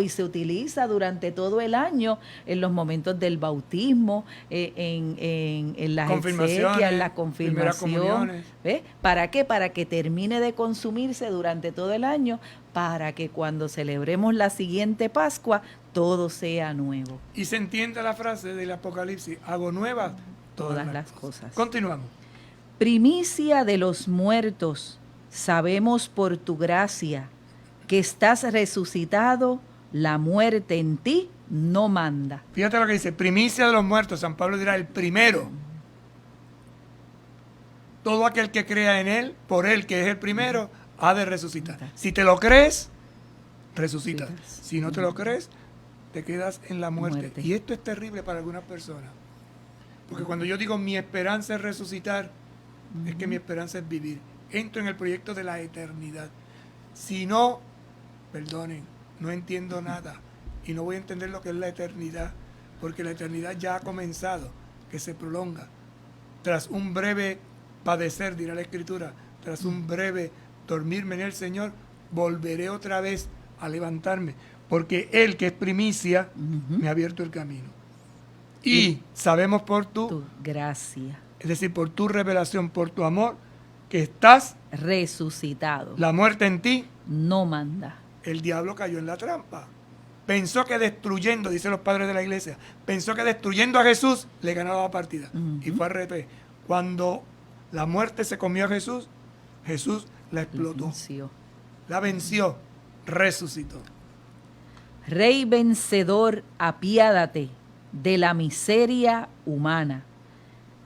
Y se utiliza durante todo el año en los momentos del bautismo, en las exequias, en la confirmación. ¿Ves? ¿Para qué? Para que termine de consumirse durante todo el año, para que cuando celebremos la siguiente Pascua, todo sea nuevo. Y se entiende la frase del Apocalipsis, hago nuevas todas las cosas. Continuamos. Primicia de los muertos, sabemos por tu gracia que estás resucitado, la muerte en ti no manda. Fíjate lo que dice, primicia de los muertos, San Pablo dirá el primero. Todo aquel que crea en él, por él que es el primero, ha de resucitar. Si te lo crees, resucitas. Si no te lo crees, te quedas en la muerte. Y esto es terrible para algunas personas. Porque cuando yo digo mi esperanza es resucitar, es que mi esperanza es vivir. Entro en el proyecto de la eternidad. Si no, perdonen, no entiendo nada. Y no voy a entender lo que es la eternidad. Porque la eternidad ya ha comenzado, que se prolonga. Tras un breve padecer, dirá la Escritura, tras un breve dormirme en el Señor, volveré otra vez a levantarme, porque Él que es primicia me ha abierto el camino. Y sabemos por tu gracia, es decir, por tu revelación, por tu amor, que estás resucitado. La muerte en ti no manda. El diablo cayó en la trampa. Pensó que destruyendo, dicen los padres de la iglesia, pensó que destruyendo a Jesús le ganaba la partida. Y fue al revés. Cuando la muerte se comió a Jesús, Jesús la explotó. La venció, resucitó. Rey vencedor, apiádate de la miseria humana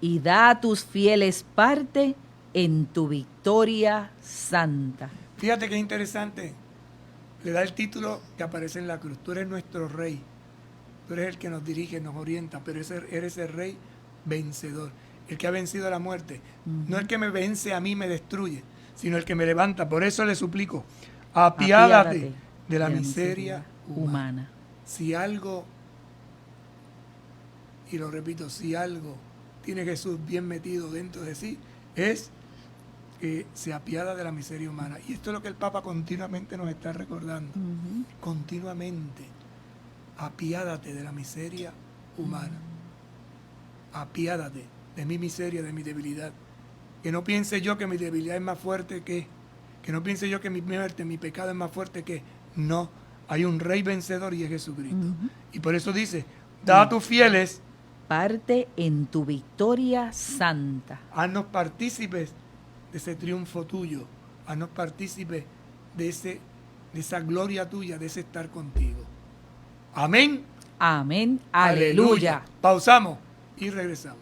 y da a tus fieles parte en tu victoria santa. Fíjate qué interesante. Le da el título que aparece en la cruz. Tú eres nuestro rey. Tú eres el que nos dirige, nos orienta, pero eres el rey vencedor. El que ha vencido a la muerte. No el que me vence a mí, me destruye, sino el que me levanta. Por eso le suplico, apiádate de la miseria humana. Si algo, y lo repito, si algo tiene Jesús bien metido dentro de sí, es que se apiada de la miseria humana. Y esto es lo que el Papa continuamente nos está recordando. Continuamente. Apiádate de la miseria humana. Apiádate de mi miseria, de mi debilidad. Que no piense yo que mi debilidad es más fuerte que no piense yo que mi muerte, mi pecado es más fuerte que. No, hay un rey vencedor y es Jesucristo. Y por eso dice, da a tus fieles parte en tu victoria santa. Haznos partícipes de ese triunfo tuyo. Haznos partícipes de esa gloria tuya, de ese estar contigo. Amén. Amén. Aleluya. Pausamos y regresamos.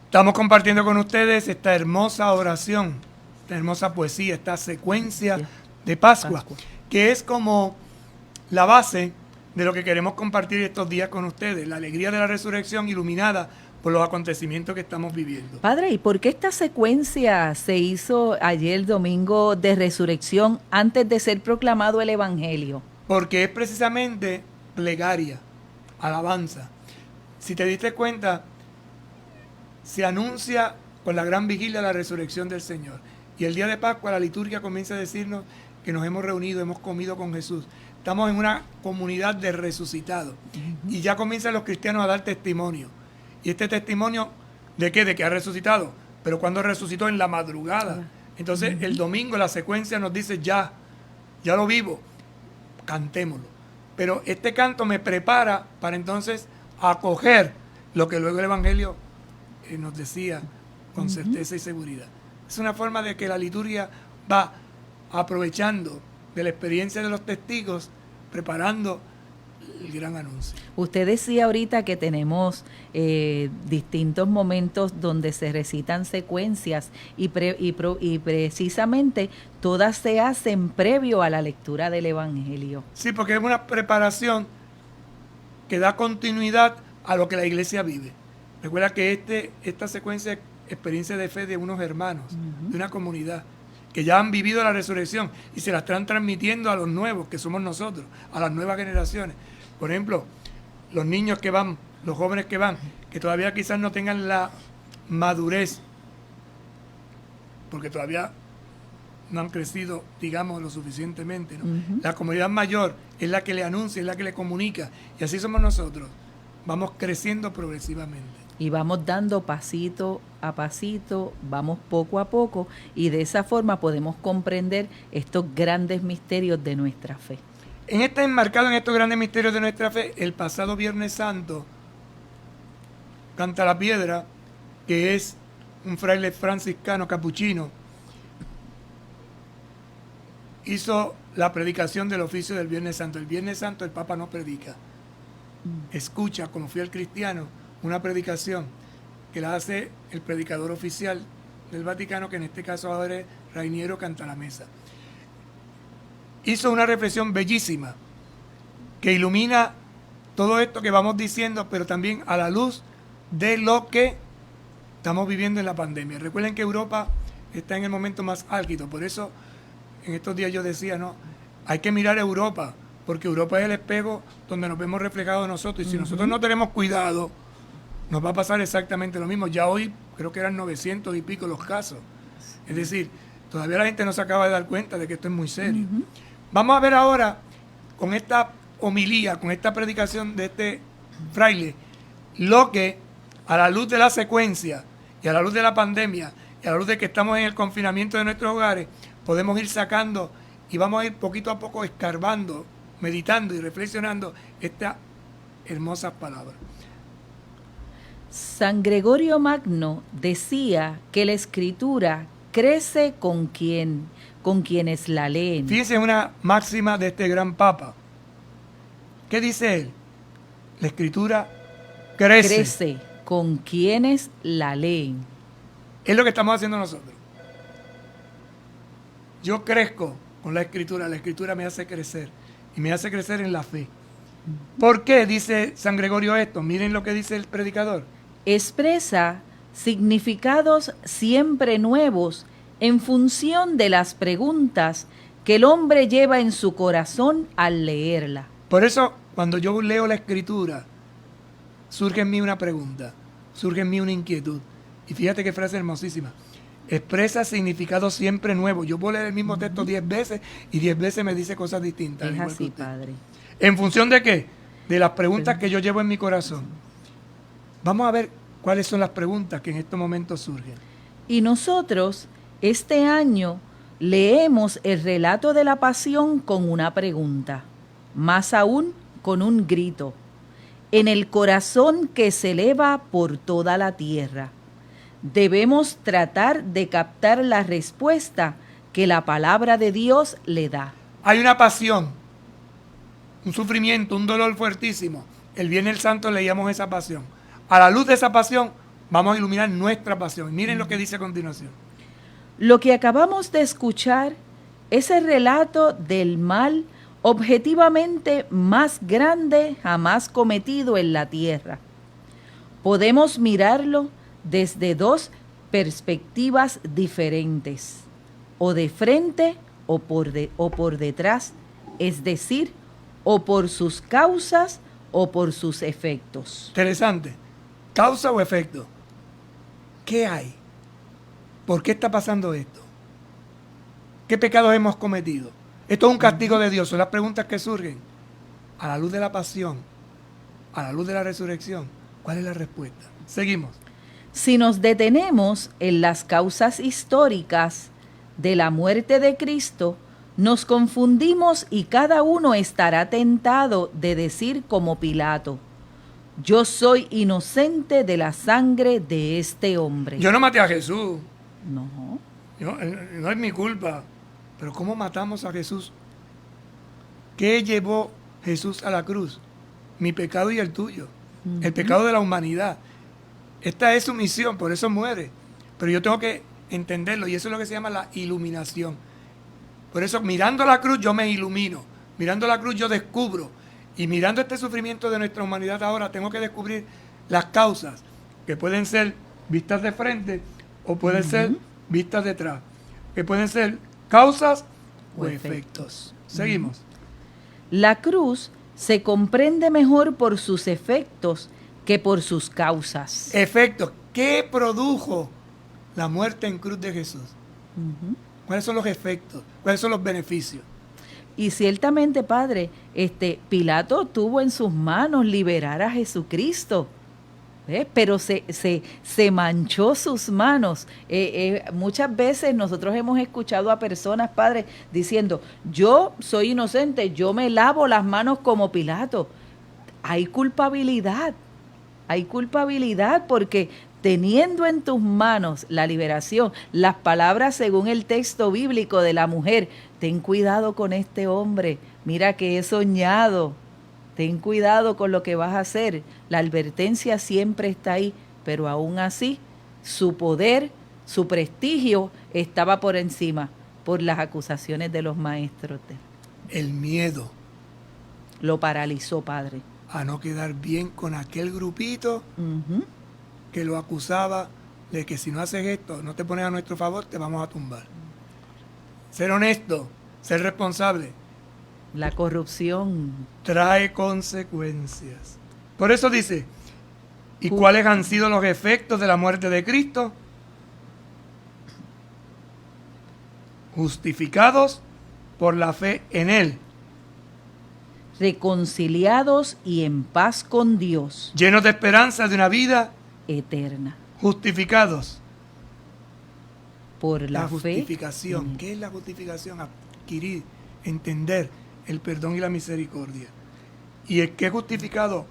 Estamos compartiendo con ustedes esta hermosa oración, esta hermosa poesía, esta secuencia de Pascua, que es como la base de lo que queremos compartir estos días con ustedes, la alegría de la resurrección iluminada por los acontecimientos que estamos viviendo. Padre, ¿y por qué esta secuencia se hizo ayer domingo de resurrección antes de ser proclamado el Evangelio? Porque es precisamente plegaria, alabanza. Si te diste cuenta, se anuncia con la gran vigilia la resurrección del Señor. Y el día de Pascua la liturgia comienza a decirnos que nos hemos reunido, hemos comido con Jesús. Estamos en una comunidad de resucitados. Y ya comienzan los cristianos a dar testimonio. ¿Y este testimonio de qué? De que ha resucitado. Pero cuando resucitó en la madrugada. Entonces el domingo la secuencia nos dice ya lo vivo, cantémoslo. Pero este canto me prepara para entonces acoger lo que luego el Evangelio nos decía con certeza y seguridad. Es una forma de que la liturgia va aprovechando de la experiencia de los testigos, preparando el gran anuncio. Usted decía ahorita que tenemos distintos momentos donde se recitan secuencias y precisamente todas se hacen previo a la lectura del Evangelio. Sí, porque es una preparación que da continuidad a lo que la iglesia vive. Recuerda que esta secuencia es experiencia de fe de unos hermanos, de una comunidad, que ya han vivido la resurrección y se la están transmitiendo a los nuevos, que somos nosotros, a las nuevas generaciones. Por ejemplo, los niños que van, los jóvenes que van, que todavía quizás no tengan la madurez, porque todavía no han crecido, digamos, lo suficientemente, ¿no? La comunidad mayor es la que le anuncia, es la que le comunica, y así somos nosotros. Vamos creciendo progresivamente. Y vamos dando pasito a pasito, vamos poco a poco, y de esa forma podemos comprender estos grandes misterios de nuestra fe. Enmarcado en estos grandes misterios de nuestra fe, el pasado Viernes Santo, Canta la Piedra, que es un fraile franciscano capuchino, hizo la predicación del oficio del Viernes Santo. El Viernes Santo el Papa no predica, escucha como fiel cristiano una predicación que la hace el predicador oficial del Vaticano, que en este caso ahora es Rainiero Cantalamessa. Hizo una reflexión bellísima que ilumina todo esto que vamos diciendo, pero también a la luz de lo que estamos viviendo en la pandemia. Recuerden que Europa está en el momento más álgido, por eso en estos días yo decía, no, hay que mirar a Europa, porque Europa es el espejo donde nos vemos reflejados nosotros, y si nosotros no tenemos cuidado, nos va a pasar exactamente lo mismo. Ya hoy creo que eran 900 y pico los casos. Es decir, todavía la gente no se acaba de dar cuenta de que esto es muy serio. Vamos a ver ahora, con esta homilía, con esta predicación de este fraile, lo que a la luz de la secuencia y a la luz de la pandemia y a la luz de que estamos en el confinamiento de nuestros hogares, podemos ir sacando y vamos a ir poquito a poco escarbando, meditando y reflexionando estas hermosas palabras. San Gregorio Magno decía que la Escritura crece con quienes la leen. Fíjense una máxima de este gran Papa. ¿Qué dice él? La Escritura crece con quienes la leen. Es lo que estamos haciendo nosotros. Yo crezco con la Escritura me hace crecer y me hace crecer en la fe. ¿Por qué dice San Gregorio esto? Miren lo que dice el predicador. Expresa significados siempre nuevos en función de las preguntas que el hombre lleva en su corazón al leerla. Por eso, cuando yo leo la Escritura, surge en mí una pregunta, surge en mí una inquietud. Y fíjate qué frase hermosísima. Expresa significados siempre nuevos. Yo puedo leer el mismo texto 10 veces y 10 veces me dice cosas distintas. Es así, Padre. ¿En función de qué? De las preguntas que yo llevo en mi corazón. Vamos a ver cuáles son las preguntas que en estos momentos surgen. Y nosotros, este año, leemos el relato de la pasión con una pregunta, más aún con un grito, en el corazón que se eleva por toda la tierra. Debemos tratar de captar la respuesta que la palabra de Dios le da. Hay una pasión, un sufrimiento, un dolor fuertísimo. El Viernes Santo leíamos esa pasión. A la luz de esa pasión vamos a iluminar nuestra pasión. Miren lo que dice a continuación. Lo que acabamos de escuchar es el relato del mal objetivamente más grande jamás cometido en la tierra. Podemos mirarlo desde dos perspectivas diferentes, o de frente o por detrás, es decir, o por sus causas o por sus efectos. Interesante. ¿Causa o efecto? ¿Qué hay? ¿Por qué está pasando esto? ¿Qué pecados hemos cometido? ¿Esto es un castigo de Dios? Son las preguntas que surgen. A la luz de la pasión, a la luz de la resurrección, ¿cuál es la respuesta? Seguimos. Si nos detenemos en las causas históricas de la muerte de Cristo, nos confundimos y cada uno estará tentado de decir como Pilato: yo soy inocente de la sangre de este hombre. Yo no maté a Jesús. No. No es mi culpa. Pero ¿cómo matamos a Jesús? ¿Qué llevó Jesús a la cruz? Mi pecado y el tuyo. El pecado de la humanidad. Esta es su misión, por eso muere. Pero yo tengo que entenderlo, y eso es lo que se llama la iluminación. Por eso, mirando la cruz, yo me ilumino. Mirando la cruz, yo descubro. Y mirando este sufrimiento de nuestra humanidad ahora, tengo que descubrir las causas, que pueden ser vistas de frente o pueden ser vistas detrás. Que pueden ser causas o efectos. Seguimos. La cruz se comprende mejor por sus efectos que por sus causas. Efectos. ¿Qué produjo la muerte en cruz de Jesús? ¿Cuáles son los efectos? ¿Cuáles son los beneficios? Y ciertamente, Padre, Pilato tuvo en sus manos liberar a Jesucristo, pero se manchó sus manos. Muchas veces nosotros hemos escuchado a personas, Padre, diciendo: yo soy inocente, yo me lavo las manos como Pilato. Hay culpabilidad porque teniendo en tus manos la liberación, las palabras según el texto bíblico de la mujer: ten cuidado con este hombre, mira que he soñado, ten cuidado con lo que vas a hacer. La advertencia siempre está ahí, pero aún así su poder, su prestigio estaba por encima por las acusaciones de los maestros. El miedo Lo paralizó, Padre. A no quedar bien con aquel grupito que lo acusaba de que si no haces esto, no te pones a nuestro favor, te vamos a tumbar. Ser honesto, ser responsable. La corrupción trae consecuencias. Por eso dice: ¿y cuáles han sido los efectos de la muerte de Cristo? Justificados por la fe en Él, reconciliados y en paz con Dios, llenos de esperanza de una vida eterna, justificados por la justificación. fe. ¿Qué es la justificación? Adquirir, entender el perdón y la misericordia. Y el que es justificado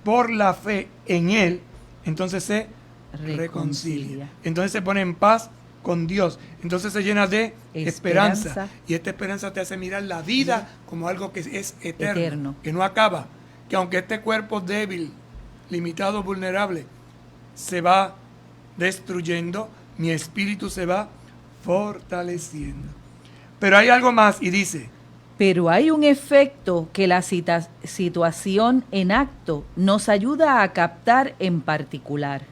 por la fe en Él, entonces se reconcilia. Entonces se pone en paz con Dios. Entonces se llena de esperanza. Y esta esperanza te hace mirar la vida como algo que es eterno, que no acaba. Que aunque este cuerpo débil, limitado, vulnerable, se va destruyendo, mi espíritu se va fortaleciendo. Pero hay algo más, y dice: pero hay un efecto que la situación en acto nos ayuda a captar en particular.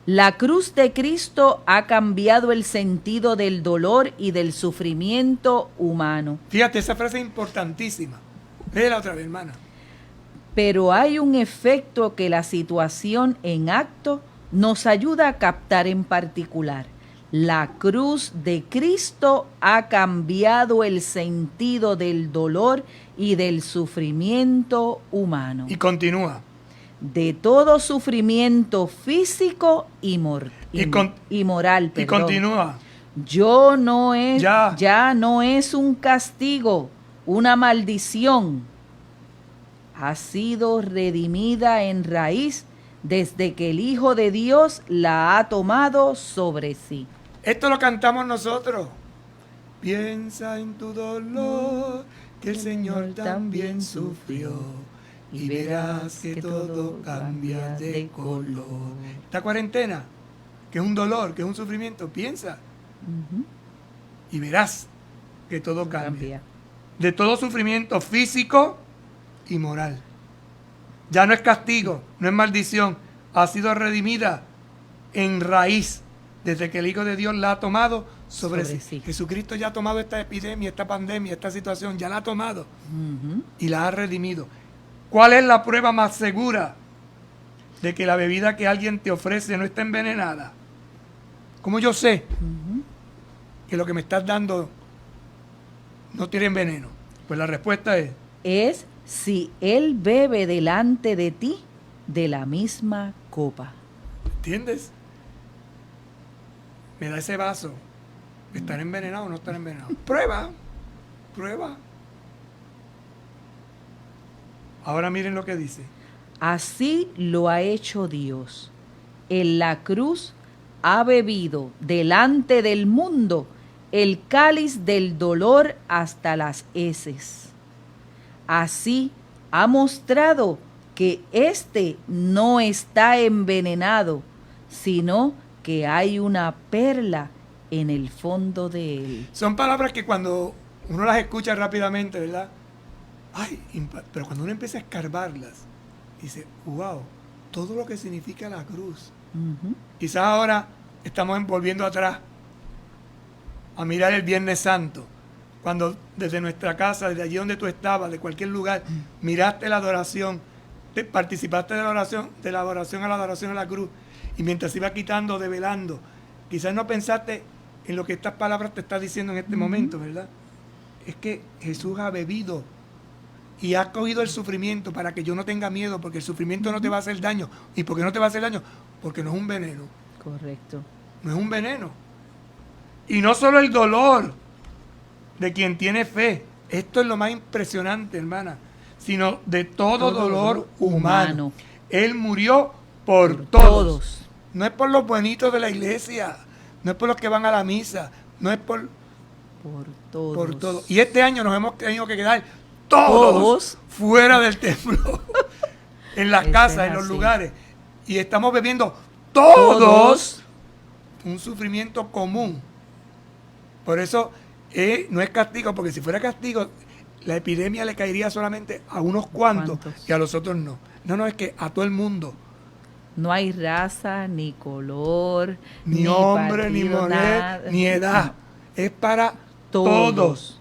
La cruz de Cristo ha cambiado el sentido del dolor y del sufrimiento humano. Fíjate, esa frase es importantísima. Léela otra vez, hermana. Pero hay un efecto que la situación en acto nos ayuda a captar en particular. La cruz de Cristo ha cambiado el sentido del dolor y del sufrimiento humano. Y continúa. De todo sufrimiento físico y moral. Y continúa. Ya no es un castigo, una maldición. Ha sido redimida en raíz desde que el Hijo de Dios la ha tomado sobre sí. Esto lo cantamos nosotros. Piensa en tu dolor, que el Señor también sufrió, y verás que todo cambia de color. Esta cuarentena, que es un dolor, que es un sufrimiento, piensa y verás que todo cambia. De todo sufrimiento físico y moral. Ya no es castigo, no es maldición. ha sido redimida en raíz desde que el Hijo de Dios la ha tomado sobre sí. Jesucristo ya ha tomado esta epidemia, esta pandemia, esta situación, ya la ha tomado y la ha redimido. ¿Cuál es la prueba más segura de que la bebida que alguien te ofrece no está envenenada? ¿Cómo yo sé que lo que me estás dando no tiene veneno? Pues la respuesta es si él bebe delante de ti de la misma copa. ¿Entiendes? Me da ese vaso. ¿Estar envenenado o no estar envenenado? Prueba. Ahora miren lo que dice. Así lo ha hecho Dios. En la cruz ha bebido delante del mundo el cáliz del dolor hasta las heces. Así ha mostrado que éste no está envenenado, sino que hay una perla en el fondo de él. Son palabras que cuando uno las escucha rápidamente, ¿verdad? Pero cuando uno empieza a escarbarlas, dice, wow, todo lo que significa la cruz. Quizás ahora estamos volviendo atrás a mirar el Viernes Santo, cuando desde nuestra casa, desde allí donde tú estabas, de cualquier lugar, miraste la adoración, participaste de la adoración a la cruz, y mientras iba quitando, develando, quizás no pensaste en lo que estas palabras te están diciendo en este momento, ¿verdad? Es que Jesús ha bebido y ha cogido el sufrimiento para que yo no tenga miedo, porque el sufrimiento no te va a hacer daño. ¿Y por qué no te va a hacer daño? Porque no es un veneno. Correcto. No es un veneno. Y no solo el dolor de quien tiene fe, esto es lo más impresionante, hermana, sino de todo dolor humano. Él murió por todos. No es por los buenitos de la iglesia, no es por los que van a la misa, no es por todos. Por todos. Y este año nos hemos tenido que quedar todos fuera del templo, en las casas, en los lugares. Y estamos bebiendo todos un sufrimiento común. Por eso no es castigo, porque si fuera castigo, la epidemia le caería solamente a unos cuantos y a los otros no. No, es que a todo el mundo. No hay raza, ni color, ni hombre, ni mujer, ni edad. Es para todos.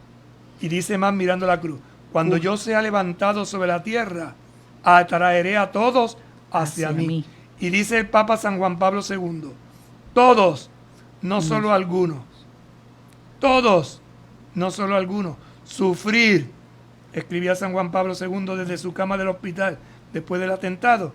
Y dice más mirando la cruz: cuando yo sea levantado sobre la tierra, atraeré a todos hacia mí. Y dice el Papa San Juan Pablo II: todos, no solo algunos. Todos, no solo algunos. Sufrir, escribía San Juan Pablo II desde su cama del hospital después del atentado,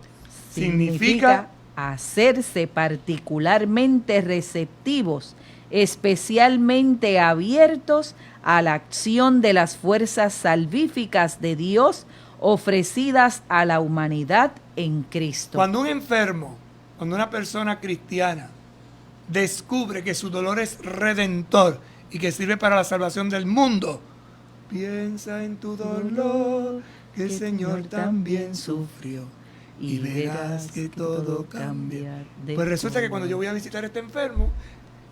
significa hacerse particularmente receptivos, especialmente abiertos a la acción de las fuerzas salvíficas de Dios ofrecidas a la humanidad en Cristo. Cuando un enfermo, cuando una persona cristiana descubre que su dolor es redentor y que sirve para la salvación del mundo, piensa en tu dolor, que el Señor también sufrió, y verás que todo cambia. Pues resulta que cuando yo voy a visitar a este enfermo,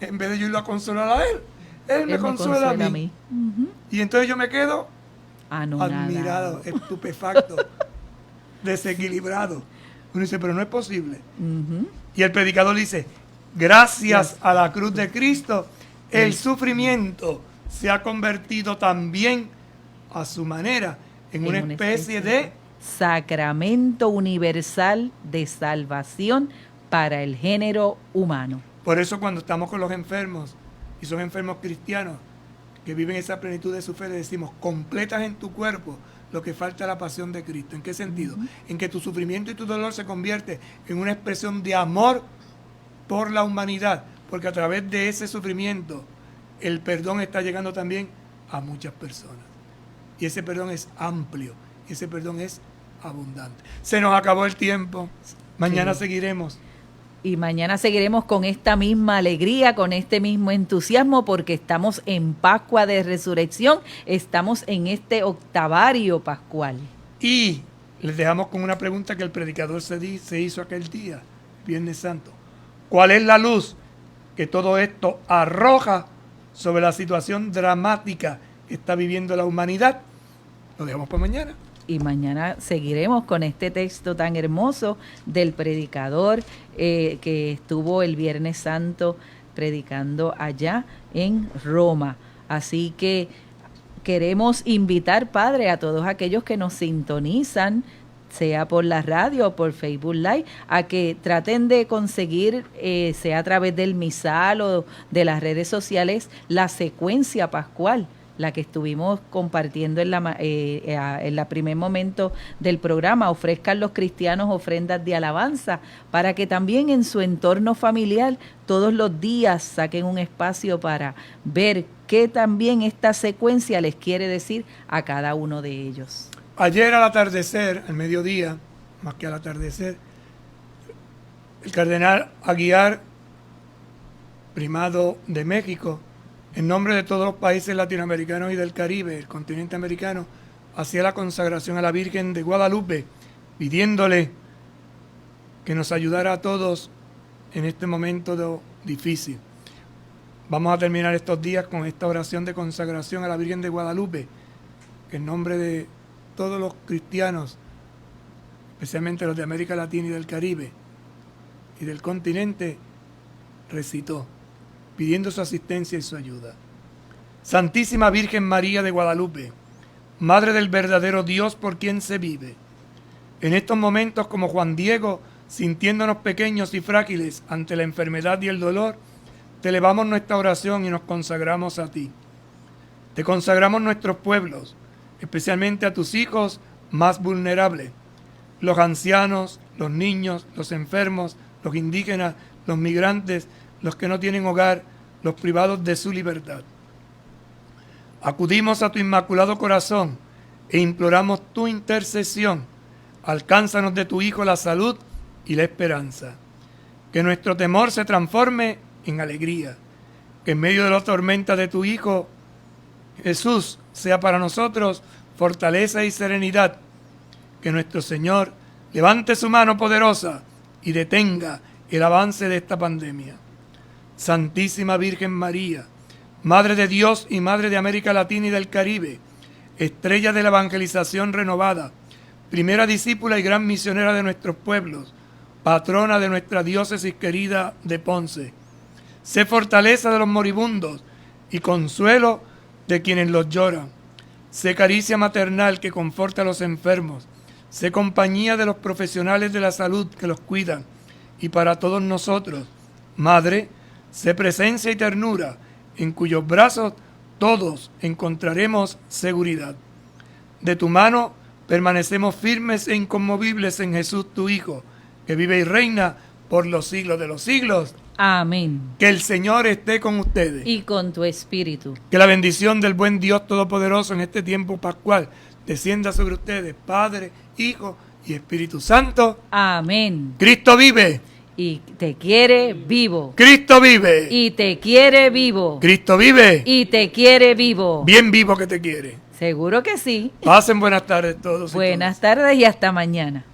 en vez de yo irlo a consolar a él me consuela a mí. Y entonces yo me quedo admirado, estupefacto, desequilibrado. Uno dice, pero no es posible. Y el predicador dice, gracias a la cruz de Cristo, el sufrimiento se ha convertido también a su manera en una especie de sacramento universal de salvación para el género humano. Por eso cuando estamos con los enfermos, y son enfermos cristianos, que viven esa plenitud de su fe, le decimos, completas en tu cuerpo lo que falta a la pasión de Cristo. ¿En qué sentido? En que tu sufrimiento y tu dolor se convierte en una expresión de amor por la humanidad, porque a través de ese sufrimiento el perdón está llegando también a muchas personas. Y ese perdón es amplio, y ese perdón es abundante. Se nos acabó el tiempo. Mañana seguiremos. Y mañana seguiremos con esta misma alegría, con este mismo entusiasmo, porque estamos en Pascua de Resurrección, estamos en este octavario pascual. Y les dejamos con una pregunta que el predicador se hizo aquel día, Viernes Santo. ¿Cuál es la luz que todo esto arroja sobre la situación dramática que está viviendo la humanidad? Lo dejamos para mañana. y mañana seguiremos con este texto tan hermoso del predicador que estuvo el Viernes Santo predicando allá en Roma. Así que queremos invitar, Padre, a todos aquellos que nos sintonizan, sea por la radio o por Facebook Live, a que traten de conseguir, sea a través del misal o de las redes sociales, la secuencia pascual, la que estuvimos compartiendo en la primer momento del programa. Ofrezcan los cristianos ofrendas de alabanza para que también en su entorno familiar todos los días saquen un espacio para ver qué también esta secuencia les quiere decir a cada uno de ellos. Ayer al atardecer, al mediodía, más que al atardecer, el cardenal Aguiar, primado de México, en nombre de todos los países latinoamericanos y del Caribe, el continente americano, hacía la consagración a la Virgen de Guadalupe, pidiéndole que nos ayudara a todos en este momento difícil. Vamos a terminar estos días con esta oración de consagración a la Virgen de Guadalupe, que en nombre de todos los cristianos, especialmente los de América Latina y del Caribe y del continente, recitó, pidiendo su asistencia y su ayuda. Santísima Virgen María de Guadalupe, Madre del verdadero Dios por quien se vive, en estos momentos como Juan Diego, sintiéndonos pequeños y frágiles ante la enfermedad y el dolor, te elevamos nuestra oración y nos consagramos a ti. Te consagramos nuestros pueblos, especialmente a tus hijos más vulnerables, los ancianos, los niños, los enfermos, los indígenas, los migrantes, los que no tienen hogar, los privados de su libertad. Acudimos a tu inmaculado corazón e imploramos tu intercesión. Alcánzanos de tu Hijo la salud y la esperanza. Que nuestro temor se transforme en alegría. Que en medio de la tormenta de tu Hijo, Jesús, sea para nosotros fortaleza y serenidad. Que nuestro Señor levante su mano poderosa y detenga el avance de esta pandemia. Santísima Virgen María, Madre de Dios y Madre de América Latina y del Caribe, estrella de la evangelización renovada, primera discípula y gran misionera de nuestros pueblos, patrona de nuestra diócesis querida de Ponce. Sé fortaleza de los moribundos y consuelo de quienes los lloran. Sé caricia maternal que conforta a los enfermos. Sé compañía de los profesionales de la salud que los cuidan. Y para todos nosotros, Madre, sé presencia y ternura, en cuyos brazos todos encontraremos seguridad. De tu mano permanecemos firmes e inconmovibles en Jesús tu Hijo, que vive y reina por los siglos de los siglos. Amén. Que el Señor esté con ustedes. Y con tu espíritu. Que la bendición del buen Dios Todopoderoso en este tiempo pascual descienda sobre ustedes, Padre, Hijo y Espíritu Santo. Amén. Cristo vive. Y te quiere vivo. Cristo vive. Y te quiere vivo. Cristo vive. Y te quiere vivo. Bien vivo que te quiere. Seguro que sí. Pasen buenas tardes todos. Buenas tardes y hasta mañana.